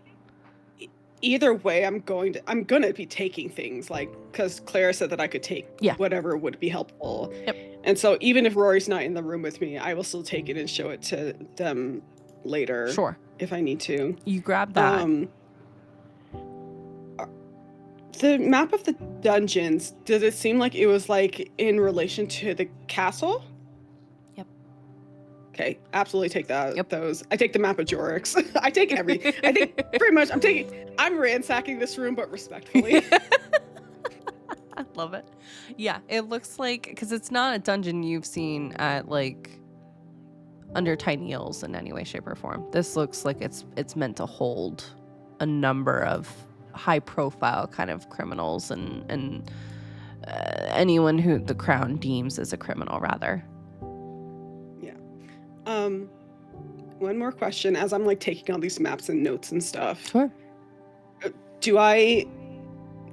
Either way, I'm gonna be taking things, like, because Clara said that I could take whatever would be helpful. Yep. And so even if Rory's not in the room with me, I will still take it and show it to them later. Sure. If I need to. You grab that. The map of the dungeons, did it seem like it was like in relation to the castle? Yep. Okay, absolutely take that. Yep. Those. I take the map of Jorix. I take I think pretty much I'm ransacking this room, but respectfully. love it. Yeah, it looks like, because it's not a dungeon you've seen at like under Tiny Hills in any way, shape, or form. This looks like it's meant to hold a number of high profile kind of criminals and anyone who the crown deems as a criminal, rather. Yeah. One more question as I'm like taking all these maps and notes and stuff. Sure. Do I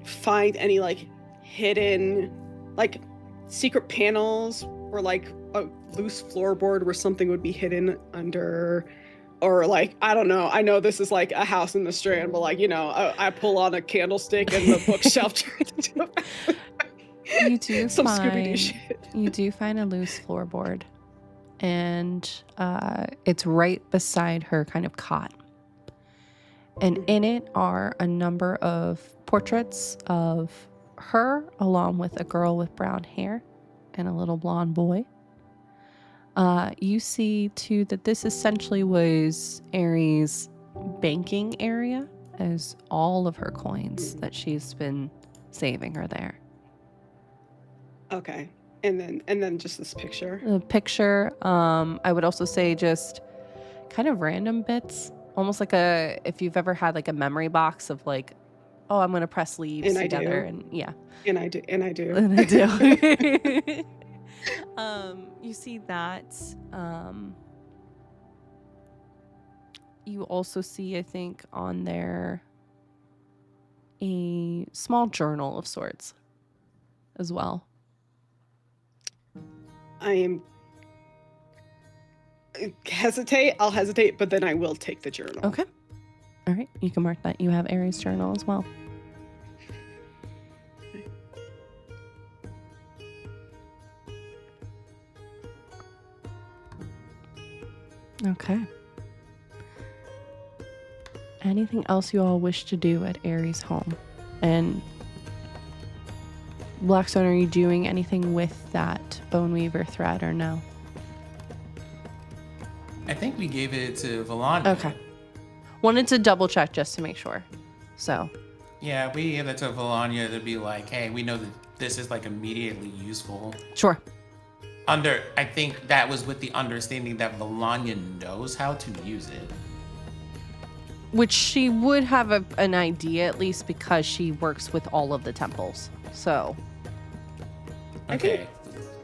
find any like hidden like secret panels or like a loose floorboard where something would be hidden under, or like, I don't know, I know this is like a house in the Strand, but like, you know, I pull on a candlestick and the bookshelf You do some find Scooby-Doo shit. You do find a loose floorboard, and it's right beside her kind of cot. And in it are a number of portraits of her, along with a girl with brown hair and a little blonde boy. You see, too, that this essentially was Aries' banking area, as all of her coins that she's been saving are there. Okay. And then just this picture. The picture, I would also say just kind of random bits, almost like if you've ever had like a memory box of like, oh, I'm going to press leaves And I together. do. And yeah. And I do. And I do. You see that. You also see, I think, on there a small journal of sorts as well. I am I'll hesitate, but then I will take the journal. Okay. All right. You can mark that you have Aries' journal as well. Okay. Anything else you all wish to do at Aries' home? And Blackstone, are you doing anything with that Boneweaver thread or no? I think we gave it to Valanya. Okay. Wanted to double check just to make sure. So. Yeah, we gave it to Valanya to be like, hey, we know that this is like immediately useful. Sure. I think that was with the understanding that Valanya knows how to use it. Which she would have an idea, at least because she works with all of the temples. So. Okay.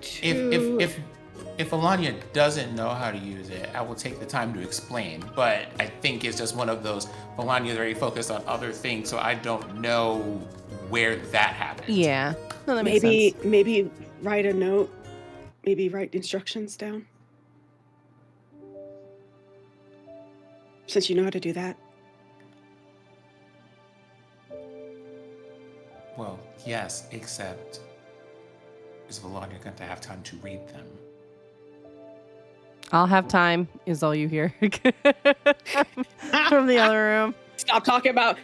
If Alanya doesn't know how to use it, I will take the time to explain. But I think it's just one of those, Alanya is very focused on other things, so I don't know where that happened. Yeah. No, that makes sense. Maybe write a note. Maybe write instructions down. Since you know how to do that. Well, yes, except is Valanya going to have time to read them? I'll have time, is all you hear from the other room. Stop talking about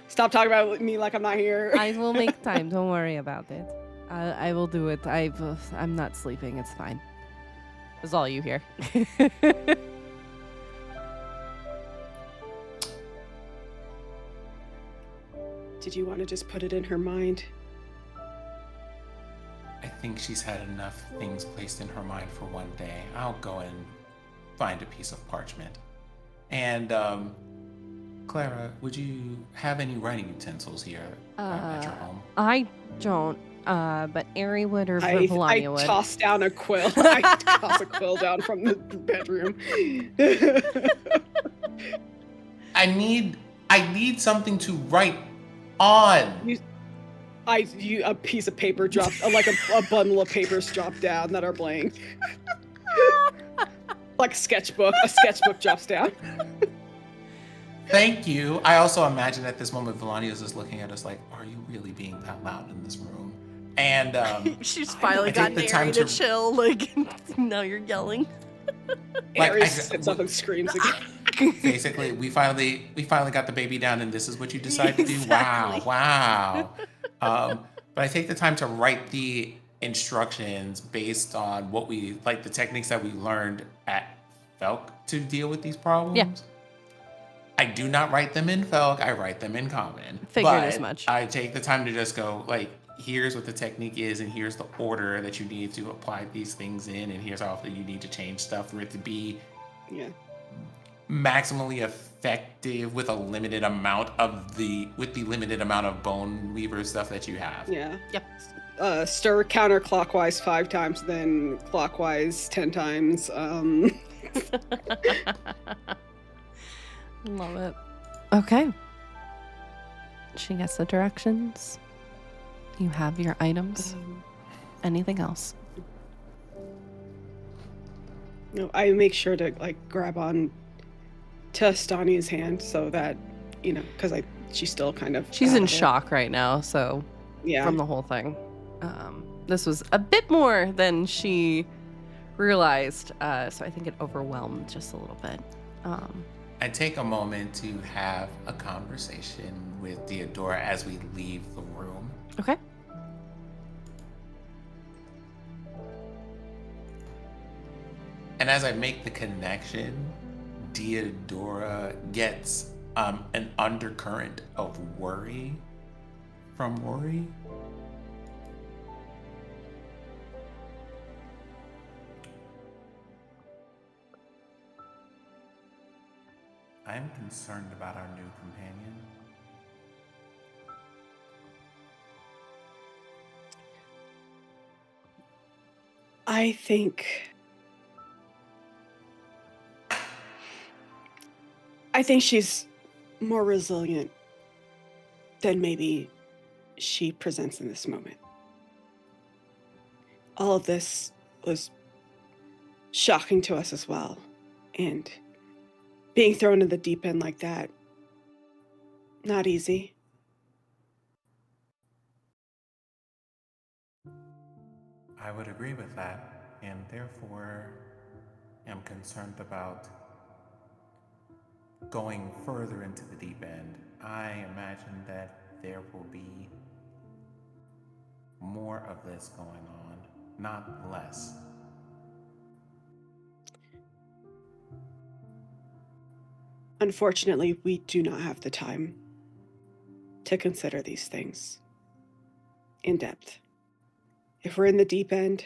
me like I'm not here. I will make time. Don't worry about it. I will do it. I'm not sleeping. It's fine. Is all you hear. Did you want to just put it in her mind? I think she's had enough things placed in her mind for one day. I'll go and find a piece of parchment. And Clara, would you have any writing utensils here at your home? I don't, but Ari would or Valanya would. I toss down a quill. I toss a quill down from the bedroom. I need something to write on. A piece of paper drops, like a bundle of papers drop down that are blank. Like a sketchbook drops down. Thank you. I also imagine at this moment Valanya is just looking at us like, are you really being that loud in this room? And she's finally got Ari to chill. Like, now you're yelling. Aries sits up and screams again. Basically, we finally got the baby down, and this is what you decide to do. Exactly. Wow. But I take the time to write the instructions based on what we like, the techniques that we learned at Felk to deal with these problems. Yeah. I do not write them in Felk. I write them in Common. Figured as much. I take the time to just go like, here's what the technique is, and here's the order that you need to apply these things in, and here's how often you need to change stuff for it to be maximally effective with a limited amount of the limited amount of bone weaver stuff that you have. Yeah. Yep. Stir counterclockwise 5 times, then clockwise 10 times. Love it. Okay. She gets the directions. You have your items. Anything else? No, I make sure to like grab on to Stania's hand so that, you know, because she's still kind of She's out in of it. shock right now, so from the whole thing. This was a bit more than she realized, so I think it overwhelmed just a little bit. I take a moment to have a conversation with Theodora as we leave the room. Okay. And as I make the connection, Theodora gets an undercurrent of worry from Rory. I'm concerned about our new companion. I think she's more resilient than maybe she presents in this moment. All of this was shocking to us as well. And being thrown in the deep end like that, not easy. I would agree with that, and therefore am concerned about going further into the deep end. I imagine that there will be more of this going on, not less. Unfortunately, we do not have the time to consider these things in depth. If we're in the deep end,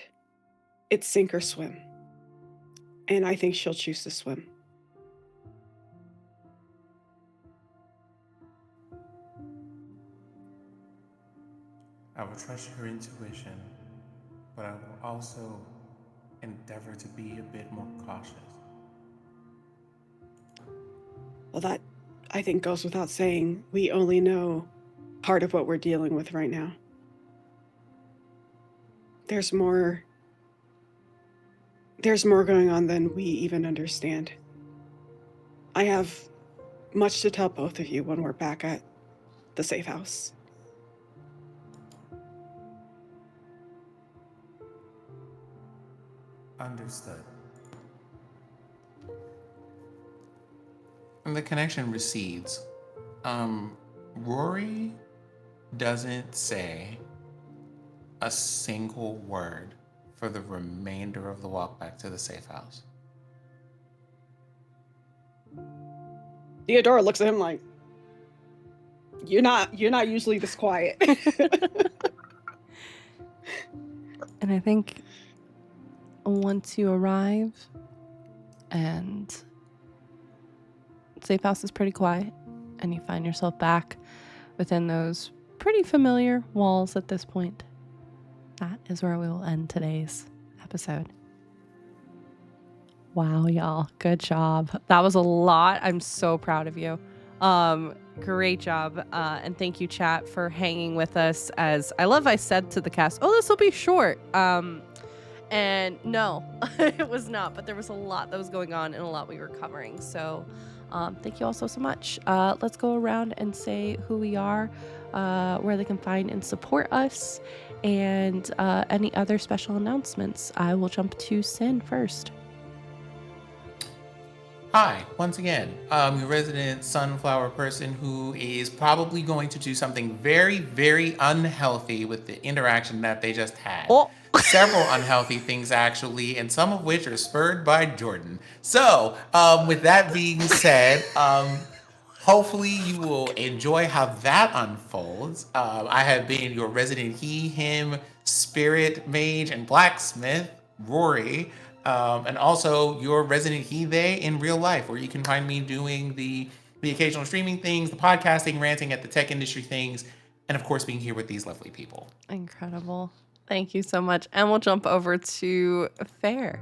it's sink or swim. And I think she'll choose to swim. I will trust your intuition, but I will also endeavor to be a bit more cautious. Well, that, I think, goes without saying. We only know part of what we're dealing with right now. There's more going on than we even understand. I have much to tell both of you when we're back at the safe house. Understood. And the connection recedes. Rory doesn't say a single word for the remainder of the walk back to the safe house. Theodora looks at him like, you're not usually this quiet. And I think once you arrive and safe house is pretty quiet and you find yourself back within those pretty familiar walls at this point, that is where we will end today's episode. Wow, y'all. Good job. That was a lot. I'm so proud of you. Great job. And thank you, chat, for hanging with us. As I said to the cast, oh, this will be short. And no, it was not. But there was a lot that was going on and a lot we were covering. So thank you all so much. Let's go around and say who we are, where they can find and support us, and any other special announcements. I will jump to Sin first. Hi, once again, your resident sunflower person who is probably going to do something very, very unhealthy with the interaction that they just had. Oh. Several unhealthy things, actually, and some of which are spurred by Jordan. So, with that being said, Hopefully, you will enjoy how that unfolds. I have been your resident he, him, spirit mage, and blacksmith, Rory, and also your resident he, they in real life, where you can find me doing the occasional streaming things, the podcasting, ranting at the tech industry things, and of course, being here with these lovely people. Incredible. Thank you so much. And we'll jump over to Fair.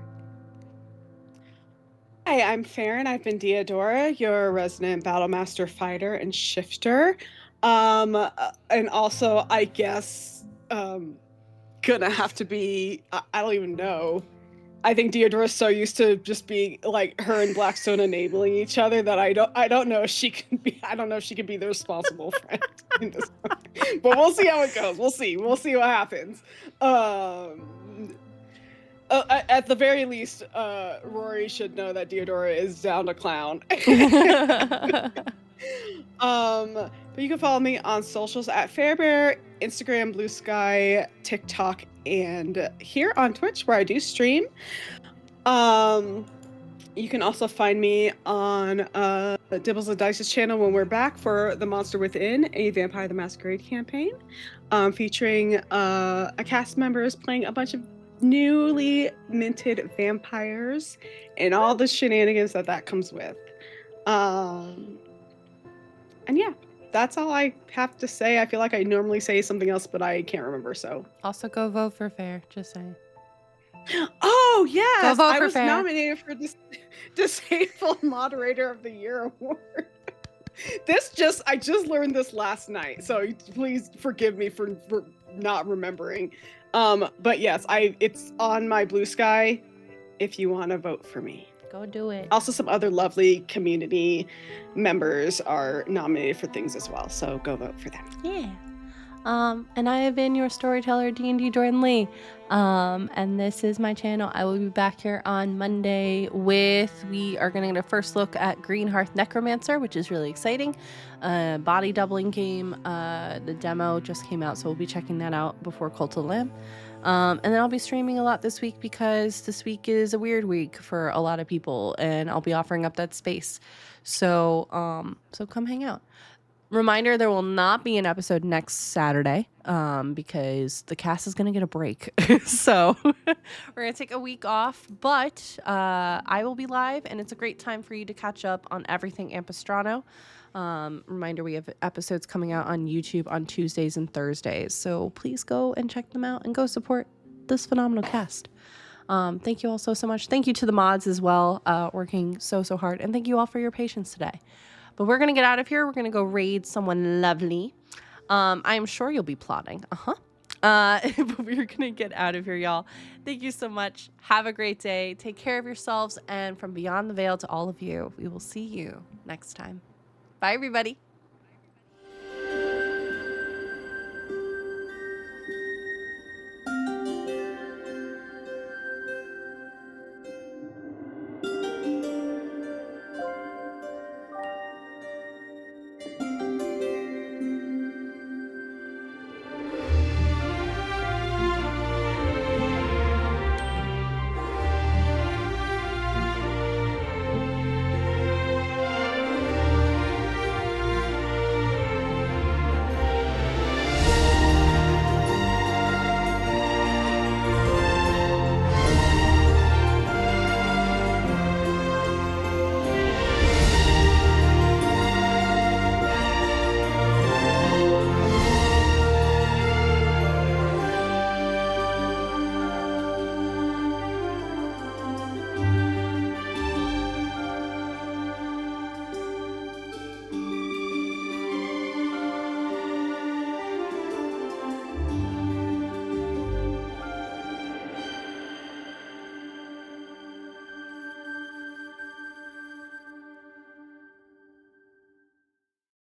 Hi, I'm Farron. I've been Diodora, your resident Battlemaster fighter and shifter. And also, I guess, gonna have to be, I don't even know. I think Deodora's so used to just being like her and Blackstone enabling each other that I don't know if she can be the responsible friend in this one. But we'll see how it goes. We'll see what happens. At the very least, Rory should know that Deodora is down to clown. But you can follow me on socials at Fairbear, Instagram, Blue Sky, TikTok, and here on Twitch where I do stream. You can also find me on Dibbles and Dice's channel when we're back for The Monster Within, a Vampire the Masquerade campaign, featuring a cast members playing a bunch of newly minted vampires and all the shenanigans that comes with. And yeah, that's all I have to say. I feel like I normally say something else, but I can't remember. So Also, go vote for Fair. Just saying. Oh yes, Go vote I for was Fair. nominated for this Disabled Moderator of the Year award. I just learned this last night, so please forgive me for not remembering. But yes, it's on my Blue Sky if you want to vote for me. Go do it. Also, some other lovely community members are nominated for things as well, so go vote for them. Yeah. And I have been your storyteller, D&D Jordan Lee. And this is my channel. I will be back here on Monday we are going to get a first look at Greenhearth Necromancer, which is really exciting. Body doubling game. The demo just came out, so we'll be checking that out before Cult of the Lamb. And then I'll be streaming a lot this week because this week is a weird week for a lot of people, and I'll be offering up that space. So come hang out. Reminder, there will not be an episode next Saturday because the cast is going to get a break. So we're going to take a week off, but I will be live, and it's a great time for you to catch up on everything Ampistrano. Reminder, we have episodes coming out on YouTube on Tuesdays and Thursdays. So please go and check them out and go support this phenomenal cast. Thank you all so much. Thank you to the mods as well, working so hard. And thank you all for your patience today. But we're going to get out of here. We're going to go raid someone lovely. I am sure you'll be plotting. But we're going to get out of here, y'all. Thank you so much. Have a great day. Take care of yourselves. And from beyond the veil to all of you, we will see you next time. Bye, everybody.